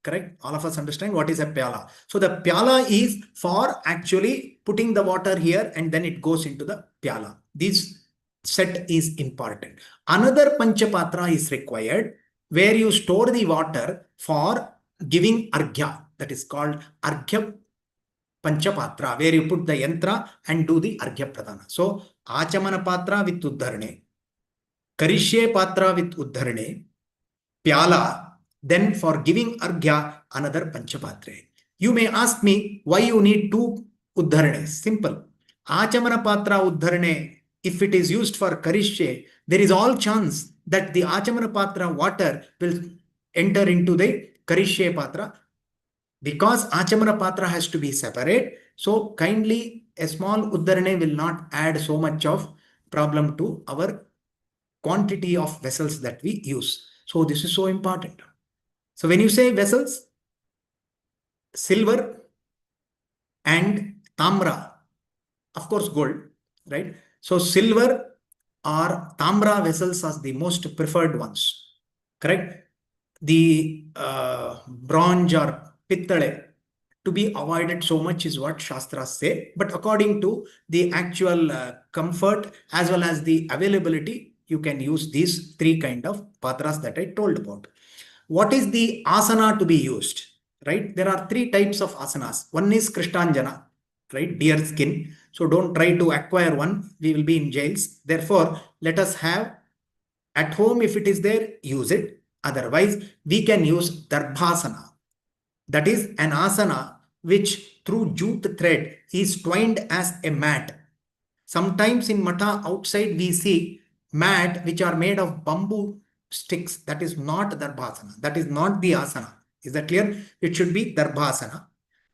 Speaker 2: correct? All of us understand what is a pyala. So the pyala is for actually putting the water here and then it goes into the pyala. This set is important. Another Panchapatra is required where you store the water for giving arghya. That is called arghya Panchapatra, where you put the yantra and do the arghya pradana. So Achamana Patra with Uddharane, Karishye Patra with Uddharane, Pyala, then for giving arghya, another Panchapatre. You may ask me why you need two Uddharane. Simple. Achamana Patra Uddharane, if it is used for Karishye, there is all chance that the Achamana Patra water will enter into the Karishye Patra. Because Achamana Patra has to be separate, so kindly a small Uddharane will not add so much of problem to our quantity of vessels that we use. So this is so important. So when you say vessels, silver and tamra, of course gold, right? So silver or tamra vessels are the most preferred ones, correct? The bronze or pittale to be avoided so much is what Shastras say. But according to the actual comfort as well as the availability, you can use these three kind of patras that I told about. What is the asana to be used? Right? There are three types of asanas. One is Krishtanjana, right? Deer skin. So don't try to acquire one. We will be in jails. Therefore, let us have At home, if it is there, use it. Otherwise, we can use Darbhasana. That is an asana which through jute thread is twined as a mat. Sometimes in Mata outside we see mat which are made of bamboo sticks. That is not Darbhasana. That is not the asana. Is that clear? It should be Darbhasana.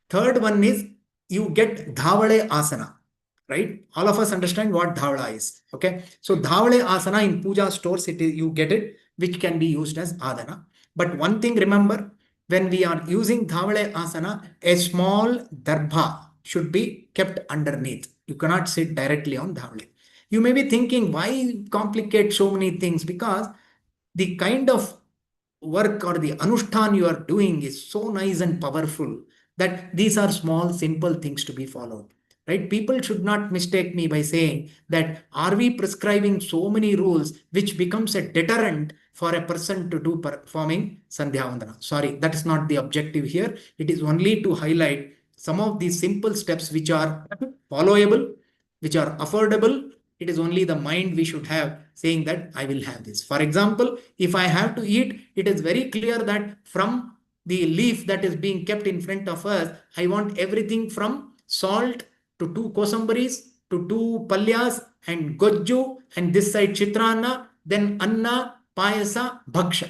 Speaker 2: Third one is you get Dhavale asana. Right? All of us understand what Dhavala is. Okay. So Dhavale asana in puja stores, you get it, which can be used as adana. But one thing remember, when we are using Dhavale asana, a small darbha should be kept underneath. You cannot sit directly on Dhavale. You may be thinking, why complicate so many things? Because the kind of work or the anushtan you are doing is so nice and powerful that these are small, simple things to be followed. Right? People should not mistake me by saying that are we prescribing so many rules which becomes a deterrent for a person to do performing Sandhyavandana. Sorry, that is not the objective here. It is only to highlight some of these simple steps which are followable, which are affordable. It is only the mind we should have saying that I will have this. For example, if I have to eat, it is very clear that from the leaf that is being kept in front of us, I want everything from salt to 2 kosambaris to 2 palyas and gojju, and this side chitrana, then anna, payasa, bhaksha.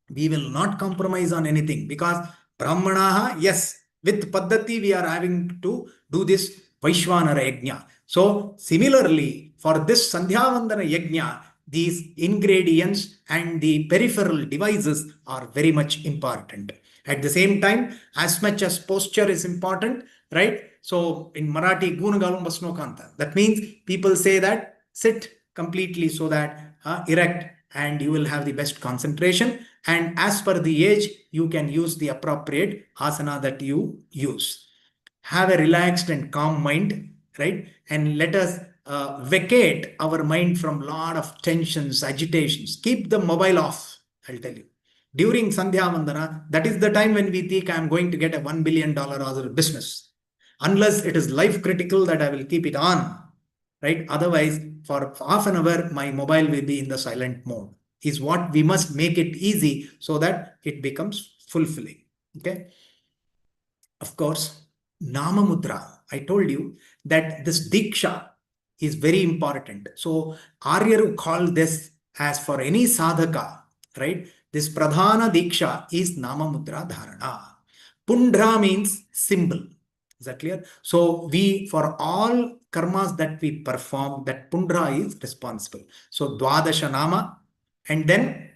Speaker 2: We will not compromise on anything because brahmanaha, yes, with paddhati we are having to do this Vaishvanara yajna. So similarly, for this Sandhyavandana yajna, these ingredients and the peripheral devices are very much important. At the same time, as much as posture is important, right? So in Marathi, Gunagalum Basnokanta. That means people say that sit completely so that erect and you will have the best concentration. And as per the age, you can use the appropriate asana that you use. Have a relaxed and calm mind, right? And let us vacate our mind from a lot of tensions, agitations. Keep the mobile off, I'll tell you. During Sandhyavandana, that is the time when we think I'm going to get a $1 billion other business. Unless it is life critical that I will keep it on, right? Otherwise, for half an hour, my mobile will be in the silent mode. Is what we must make it easy so that it becomes fulfilling. Okay. Of course, Nama Mudra. I told you that this Diksha is very important. So Aryaru called this as for any sadhaka, right? This Pradhana Diksha is Nama Mudra Dharana. Pundra means symbol. Is that clear? So we, for all karmas that we perform, that Pundra is responsible. So Dwadasha Nama and then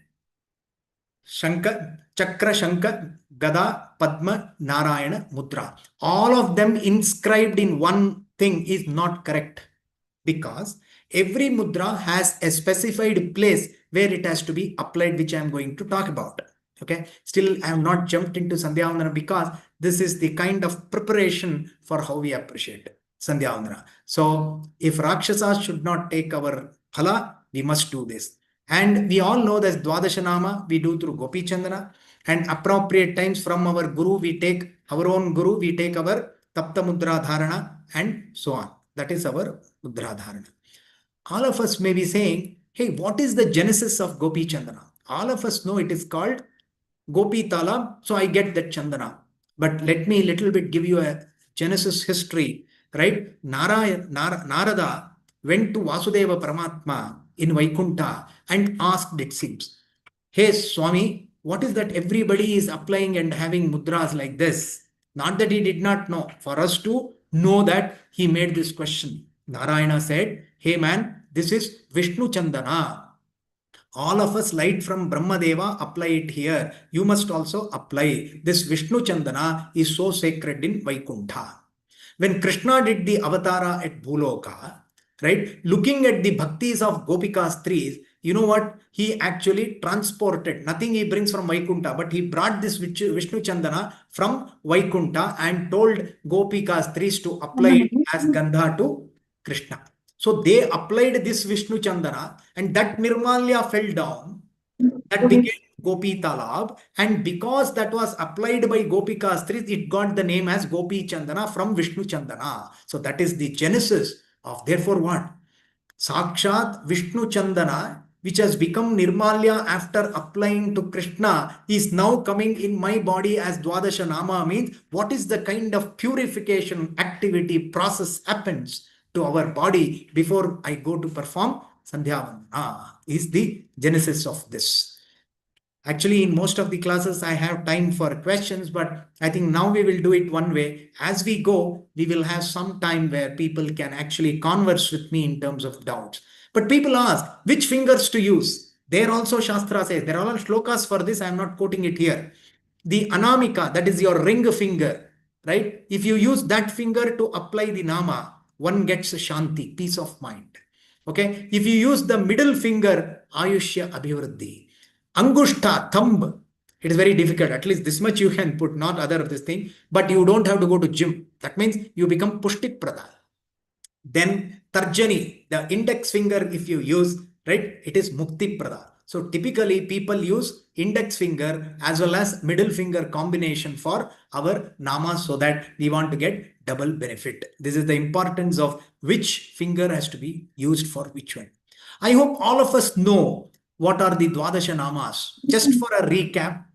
Speaker 2: Shankar, Chakra, Shankar, Gada, Padma, Narayana, Mudra. All of them inscribed in one thing is not correct because every mudra has a specified place where it has to be applied, which I am going to talk about. Okay. Still, I have not jumped into Sandhyavandana because this is the kind of preparation for how we appreciate Sandhyavandana. So if Rakshasas should not take our phala, we must do this. And we all know that Dwadasha Nama we do through Gopi Chandana, and appropriate times from our Guru, we take our own Guru, we take our Tapta Mudra Dharana and so on. That is our Mudra Dharana. All of us may be saying, hey, what is the genesis of Gopi Chandana? All of us know it is called Gopi Talab, so I get that Chandana. But let me a little bit give you a genesis history, right? Narada went to Vasudeva Paramatma in Vaikuntha and asked, it seems, hey Swami, what is that everybody is applying and having mudras like this? Not that he did not know. For us to know that, he made this question. Narayana said, hey man, this is Vishnu Chandana. All of us light from Brahmadeva apply it here. You must also apply. This Vishnu Chandana is so sacred in Vaikuntha. When Krishna did the avatara at Bhuloka, right, looking at the bhaktis of Gopikas trees, you know what? He actually transported, nothing he brings from Vaikuntha, but he brought this Vishnu Chandana from Vaikuntha and told Gopikas trees to apply it as Gandha to Krishna. So they applied this Vishnu Chandana and that Nirmalya fell down. That became Gopi Talab, and because that was applied by Gopikas trees, it got the name as Gopi Chandana from Vishnu Chandana. So that is the genesis of, therefore what? Sakshat Vishnu Chandana which has become Nirmalya after applying to Krishna, is now coming in my body as Dwadasha Nama, means what is the kind of purification activity process happens to our body before I go to perform Sandhyavandana is the genesis of this. Actually, in most of the classes, I have time for questions, but I think now we will do it one way. As we go, we will have some time where people can actually converse with me in terms of doubts. But people ask, which fingers to use? There also Shastra says, there are all shlokas for this, I am not quoting it here. The Anamika, that is your ring finger, right? If you use that finger to apply the Nama, one gets Shanti, peace of mind. Okay? If you use the middle finger, Ayushya Abhivriddhi. Angushta, thumb, it is very difficult. At least this much you can put, not other of this thing, but you don't have to go to gym. That means you become Pushtik Prada. Then Tarjani, the index finger, if you use, right, it is Mukti Prada. So typically people use index finger as well as middle finger combination for our namas so that we want to get double benefit. This is the importance of which finger has to be used for which one. I hope all of us know what are the Dwadasha Namas. Just for a recap,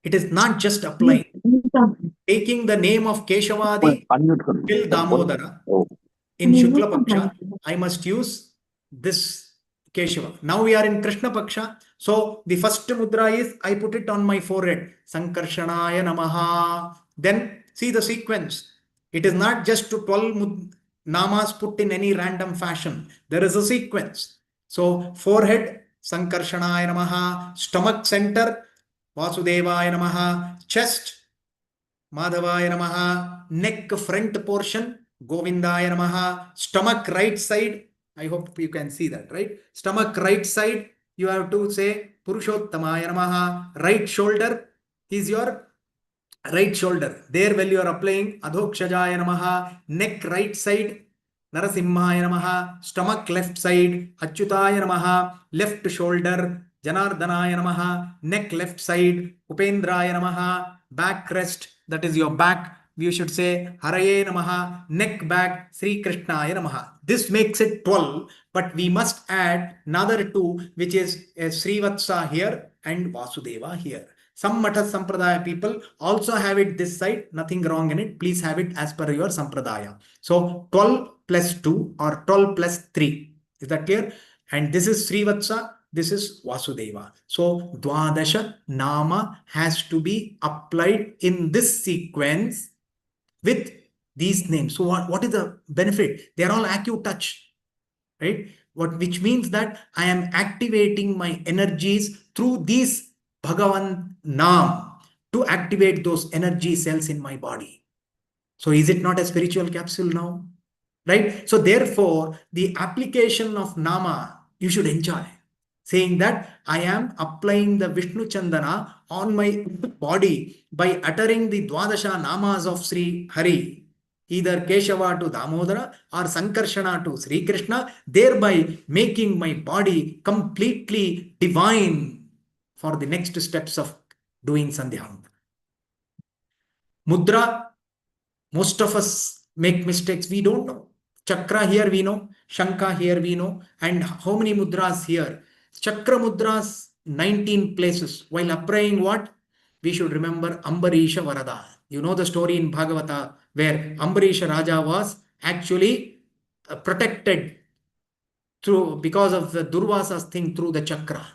Speaker 2: it is not just applying. Taking the name of Keshavadi till Damodara. In Shukla Paksha, I must use this Keshava. Now we are in Krishna Paksha. So the first mudra is, I put it on my forehead. Sankarshanaya Namaha. Then see the sequence. It is not just to 12 namas put in any random fashion. There is a sequence. So forehead, Sankarshanaya Namaha. Stomach center, Vasudevaya Namaha. Chest, Madhavaya Namaha. Neck front portion, Govindaya Namaha. Stomach right side, I hope you can see that, right? Stomach right side, you have to say Purushottamaya Namaha. Right shoulder is your right shoulder. There while you are applying Adhokshajaya Namaha. Neck right side, Narasimhaya Namaha. Stomach left side, Achyutaya Namaha. Left shoulder, Janardhanaya Namaha. Neck left side, Upendraya Namaha. Back rest, that is your back, we should say Haraye Namaha. Neck back, Sri Krishnaya Namaha. This makes it 12, but we must add another 2, which is Srivatsa here and Vasudeva here. Some Matha Sampradaya people also have it this side, nothing wrong in it. Please have it as per your Sampradaya. So 12 plus 2 or 12 plus 3. Is that clear? And this is Srivatsa, this is Vasudeva. So Dwadasha Nama has to be applied in this sequence with these names. So what is the benefit? They are all acute touch, right? Which means that I am activating my energies through these Bhagavan Naam to activate those energy cells in my body. So is it not a spiritual capsule now? Right? So therefore, the application of Nama, you should enjoy. Saying that I am applying the Vishnu Chandana on my body by uttering the Dwadasha Namas of Sri Hari, either Keshava to Damodara or Sankarshana to Sri Krishna, thereby making my body completely divine for the next steps of doing Sandhyavandana. Mudra, most of us make mistakes, we don't know. Chakra here we know, Shankha here we know, and how many mudras here? Chakra mudras, 19 places. While applying what? We should remember Ambarisha Varada. You know the story in Bhagavata where Ambarisha Raja was actually protected through because of the Durvasa's thing through the chakra.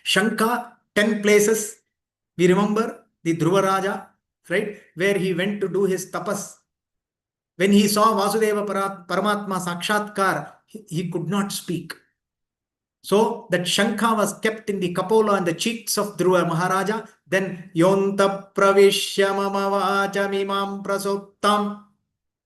Speaker 2: Shankha, 10 places. We remember the Dhruva Raja, right? Where he went to do his tapas. When he saw Vasudeva Paramatma Sakshatkar, he could not speak. So that Shankha was kept in the Kapola and the cheeks of Dhruva Maharaja. Then Yonta Pravishya Mama Vachamimam Prasoptam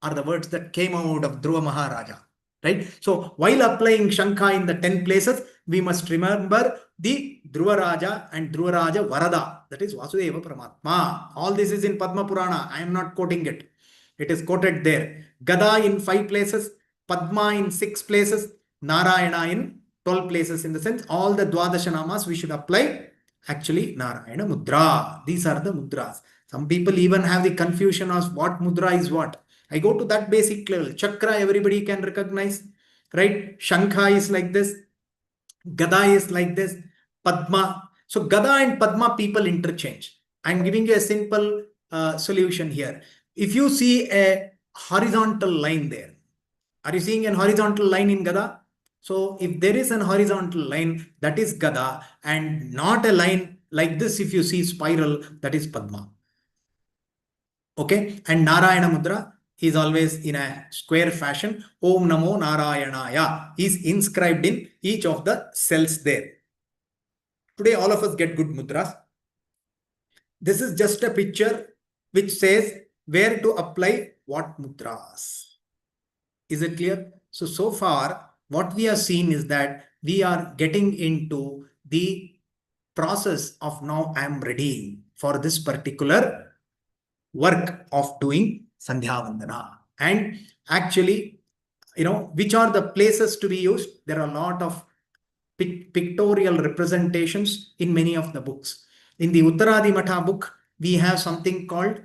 Speaker 2: are the words that came out of Dhruva Maharaja. Right? So while applying Shankha in the 10 places, we must remember the Dhruva Raja and Dhruva Raja Varada. That is Vasudeva Paramatma. All this is in Padma Purana. I am not quoting it. It is quoted there. Gada in 5 places, Padma in 6 places, Narayana in 12 places. In the sense, all the Dwadasha Namas we should apply actually Narayana Mudra. These are the mudras. Some people even have the confusion of what mudra is what. I go to that basic level. Chakra everybody can recognize, right? Shankha is like this. Gada is like this, Padma. So Gada and Padma people interchange. I'm giving you a simple solution here. If you see a horizontal line there, are you seeing a horizontal line in Gada? So if there is an horizontal line, that is Gada, and not a line like this, if you see spiral, that is Padma. Okay, and Narayana Mudra is always in a square fashion. Om Namo Narayanaya is inscribed in each of the cells there. Today, all of us get good mudras. This is just a picture which says where to apply what mudras. Is it clear? So far, what we have seen is that we are getting into the process of now I am ready for this particular work of doing Sandhyavandana. And actually, which are the places to be used? There are a lot of pictorial representations in many of the books. In the Uttaradi Matha book, we have something called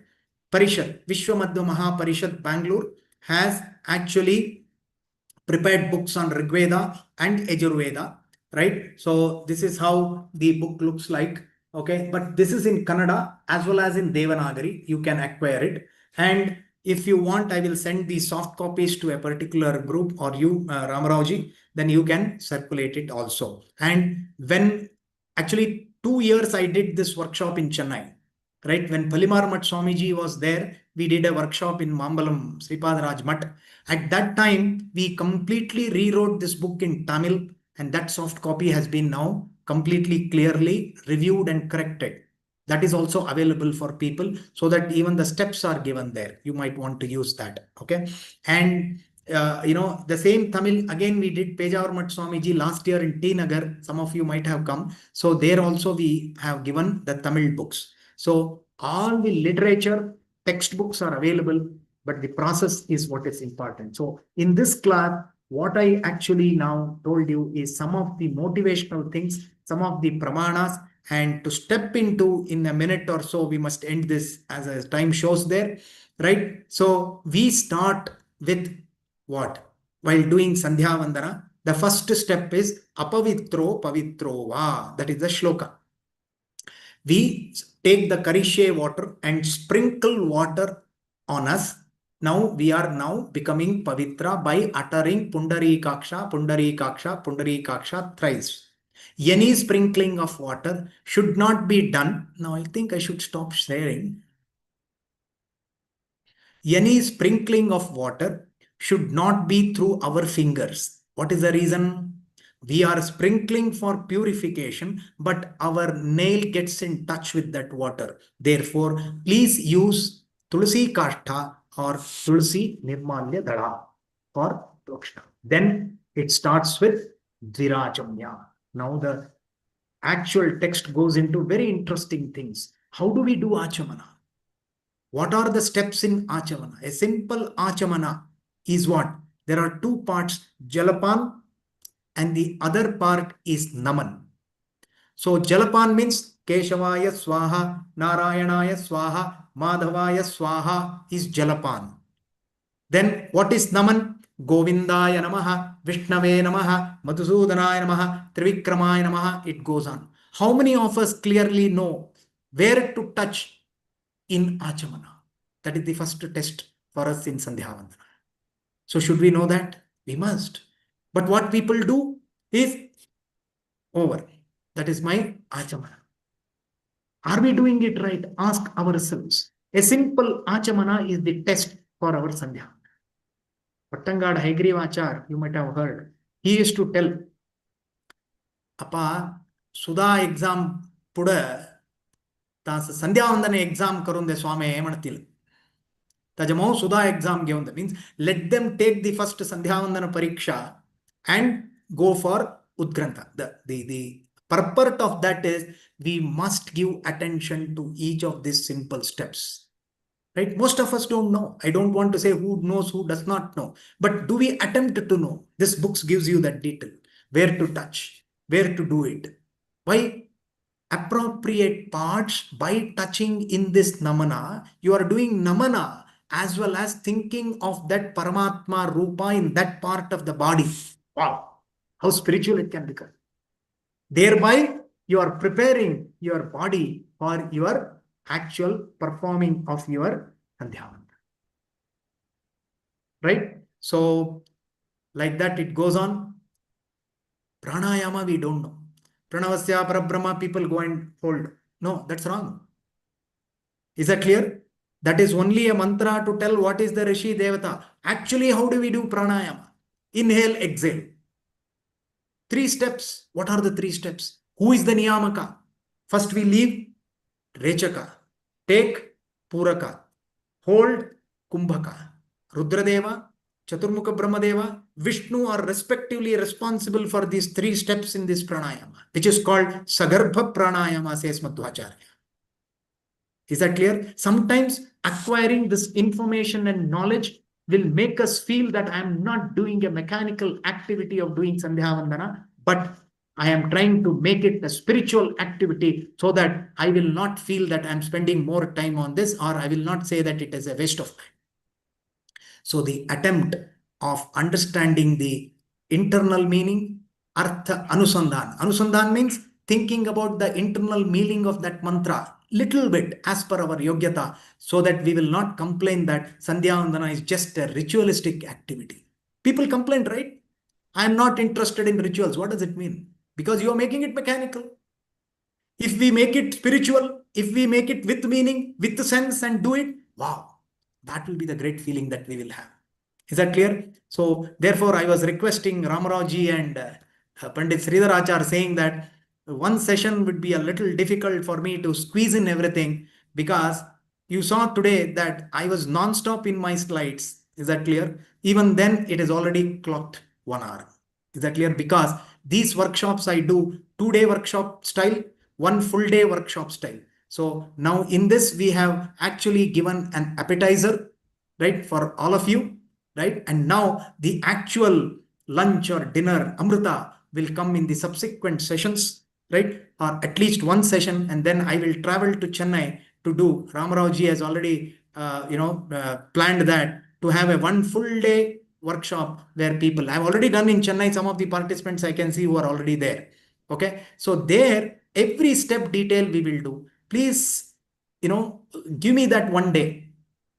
Speaker 2: Parishad. Vishwamadhya Mahaparishad Bangalore has actually prepared books on Rigveda and Yajurveda, right? So this is how the book looks like. Okay, but this is in Kannada as well as in Devanagari. You can acquire it. And if you want, I will send the soft copies to a particular group, or you, Ramaraoji, then you can circulate it also. And when actually 2 years I did this workshop in Chennai, right? When Palimar Mat Swamiji was there, we did a workshop in Mambalam, SRIPAD Raj Mat. At that time, we completely rewrote this book in Tamil, and that soft copy has been now completely clearly reviewed and corrected. That is also available for people, so that even the steps are given there. You might want to use that. Okay. And the same Tamil, again, we did Pejavar Mat Swamiji last year in T Nagar. Some of you might have come. So there also we have given the Tamil books. So all the literature textbooks are available, but the process is what is important. So in this class, what I actually now told you is some of the motivational things, some of the pramanas, and to step into in a minute or so, we must end this as time shows there, right? So we start with what? While doing Sandhyavandana, the first step is apavitro pavitro va. That is the shloka. We take the Karishe water and sprinkle water on us. Now we are now becoming Pavitra by uttering Pundarikaksha, Pundarikaksha, Pundarikaksha thrice. Any sprinkling of water should not be done. Now I think I should stop sharing. Any sprinkling of water should not be through our fingers. What is the reason? We are sprinkling for purification, but our nail gets in touch with that water. Therefore, please use Tulsi Kashtha or Tulsi Nirmalya Dhala for Dokshna. Then it starts with Dvirajamya. Now the actual text goes into very interesting things. How do we do Achamana? What are the steps in Achamana? A simple Achamana is what? There are two parts, Jalapan, and the other part is Naman. So Jalapan means Keshavaya Swaha, Narayanaya Swaha, Madhavaya Swaha is Jalapan. Then what is Naman? Govindaya Namaha, Vishnave Namaha, Madhusudanaya Namaha, Trivikramaya Namaha. It goes on. How many of us clearly know where to touch in Achamana? That is the first test for us in Sandhyavandana. So should we know that? We must. But what people do is over. That is my Achamana. Are we doing it right? Ask ourselves. A simple Achamana is the test for our Sandhyavandana. Pattangad Haigriwachar, you might have heard. He used to tell, Appa, Sudha exam puda, tas Sandhyavandana exam karunde Swami emanatila. Tajamo Sudha exam given means let them take the first Sandhyavandana Pariksha and go for Udgrantha. The purport of that is we must give attention to each of these simple steps. Right? Most of us don't know. I don't want to say who knows, who does not know. But do we attempt to know? This book gives you that detail. Where to touch, where to do it. Why? Appropriate parts by touching in this namana. You are doing namana as well as thinking of that Paramatma Rupa in that part of the body. Wow, how spiritual it can become. Thereby, you are preparing your body for your actual performing of your Sandhyavandana. Right? So, like that, it goes on. Pranayama, we don't know. Pranavasya Parabrahma, people go and hold. No, that's wrong. Is that clear? That is only a mantra to tell what is the Rishi Devata. Actually, how do we do pranayama? Inhale, exhale. 3 steps. What are the 3 steps? Who is the Niyamaka? First we leave Rechaka. Take Puraka. Hold Kumbhaka. Rudradeva, Chaturmukha Brahmadeva, Vishnu are respectively responsible for these 3 steps in this pranayama, which is called Sagarbha Pranayama, says Madhvacharya. Is that clear? Sometimes acquiring this information and knowledge will make us feel that I am not doing a mechanical activity of doing Sandhyavandana, but I am trying to make it a spiritual activity so that I will not feel that I am spending more time on this, or I will not say that it is a waste of time. So the attempt of understanding the internal meaning, Artha Anusandhan. Anusandhan means thinking about the internal meaning of that mantra little bit as per our yogyata, so that we will not complain that Sandhyavandana is just a ritualistic activity. People complain, right? I am not interested in rituals. What does it mean? Because you are making it mechanical. If we make it spiritual, if we make it with meaning, with sense and do it, wow, that will be the great feeling that we will have. Is that clear? So therefore, I was requesting Ramaraoji and Pandit Sridharachar, saying that one session would be a little difficult for me to squeeze in everything, because you saw today that I was non-stop in my slides. Is that clear? Even then, it is already clocked 1 hour. Is that clear? Because these workshops I do 2-day workshop style, 1 full day workshop style. So now in this, we have actually given an appetizer, right, for all of you, right? And now the actual lunch or dinner, Amrita, will come in the subsequent sessions, right? Or at least 1 session, and then I will travel to Chennai to do. Ramaraoji has already, planned that to have a 1 full day workshop where people, I've already done in Chennai, some of the participants I can see who are already there. Okay. So there, every step detail we will do. Please, give me that 1 day.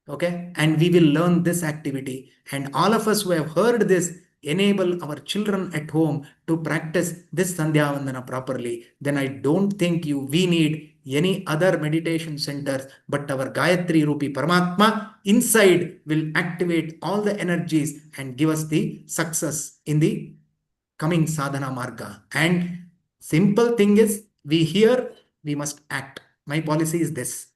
Speaker 2: Okay. And we will learn this activity. And all of us who have heard this, enable our children at home to practice this Sandhyavandana properly. Then I don't think we need any other meditation centers, but our Gayatri Rupi Paramatma inside will activate all the energies and give us the success in the coming sadhana marga. And simple thing is, we hear, we must act. My policy is this.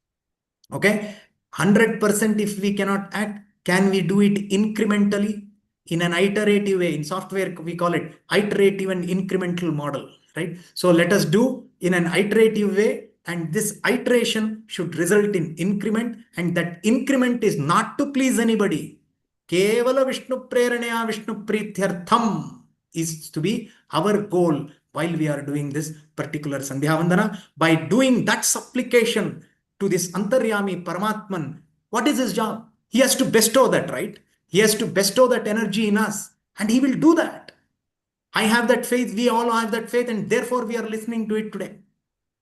Speaker 2: Okay. 100% if we cannot act, can we do it incrementally in an iterative way? In software, we call it iterative and incremental model, right? So let us do in an iterative way, and this iteration should result in increment, and that increment is not to please anybody. Kevala Vishnu Preranaya Vishnu Prithyartham is to be our goal while we are doing this particular Sandhyavandana. By doing that supplication to this Antaryami Paramatman, what is his job? He has to bestow that, right? He has to bestow that energy in us, and he will do that. I have that faith, we all have that faith, and therefore we are listening to it today.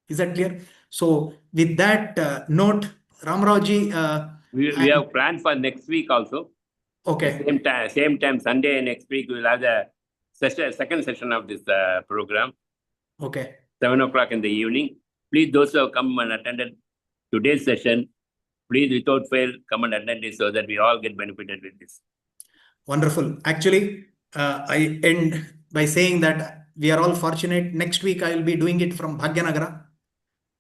Speaker 2: Is that clear? So with that note, Ramaraoji,
Speaker 4: we have planned for next week also.
Speaker 2: Okay.
Speaker 4: Same time, Sunday next week, we will have the second session of this program.
Speaker 2: Okay.
Speaker 4: 7 o'clock in the evening. Please, those who have come and attended today's session, please, without fail, come and attend it so that we all get benefited with this.
Speaker 2: Wonderful. Actually, I end by saying that we are all fortunate. Next week, I will be doing it from Bhagyanagara,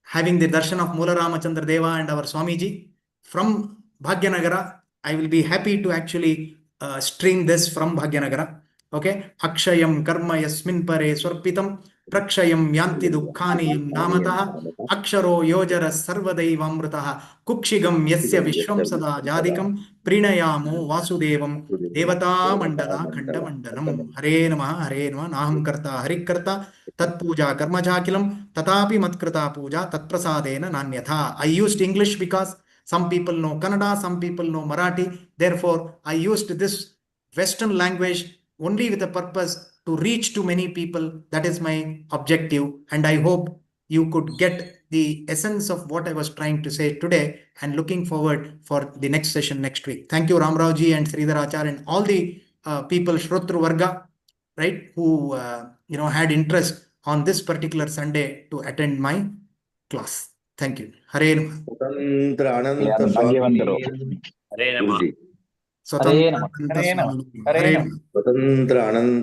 Speaker 2: having the darshan of Mula Ramachandra Deva and our Swamiji. From Bhagyanagara, I will be happy to actually stream this from Bhagyanagara. Okay. Akshayam karma yasmin pare swarpitam prakshayam yanti dukkhani namataha aksharo yojara sarvadaivamritaha kukshigam yasya vishwam sada jadikam prinayamo vasudevam devata mandala khanda mandalam hare nama naham karta harikarta tat puja karma jakilam tatapi matkrita puja tat prasadena nanyatha. I used English because some people know Kannada, some people know Marathi. Therefore, I used this Western language only with the purpose to reach to many people. That is my objective, and I hope you could get the essence of what I was trying to say today, and looking forward for the next session next week. Thank you, Ramrauji and Sridhar Achar and all the people, Shrotru Varga, right, who had interest on this particular Sunday to attend my class. Thank you. Hare Namaha.
Speaker 5: ಸ್ವತಂತ್ರ ಅನಂತ
Speaker 6: ಯಾರು
Speaker 5: ಸ್ವಾಮಿ
Speaker 6: ಭಾಗ್ಯವಂತರು.
Speaker 4: ಹರೇ ನಮಃ.
Speaker 5: ಗುರುಜಿ
Speaker 2: Swatantara
Speaker 6: Hare Namaha.
Speaker 2: Ananta
Speaker 6: Hare Namaha.
Speaker 2: Swami.
Speaker 6: Hare
Speaker 2: Hare
Speaker 6: Namaha.
Speaker 2: Namaha.
Speaker 5: ಸ್ವತಂತ್ರ ಅನಂತ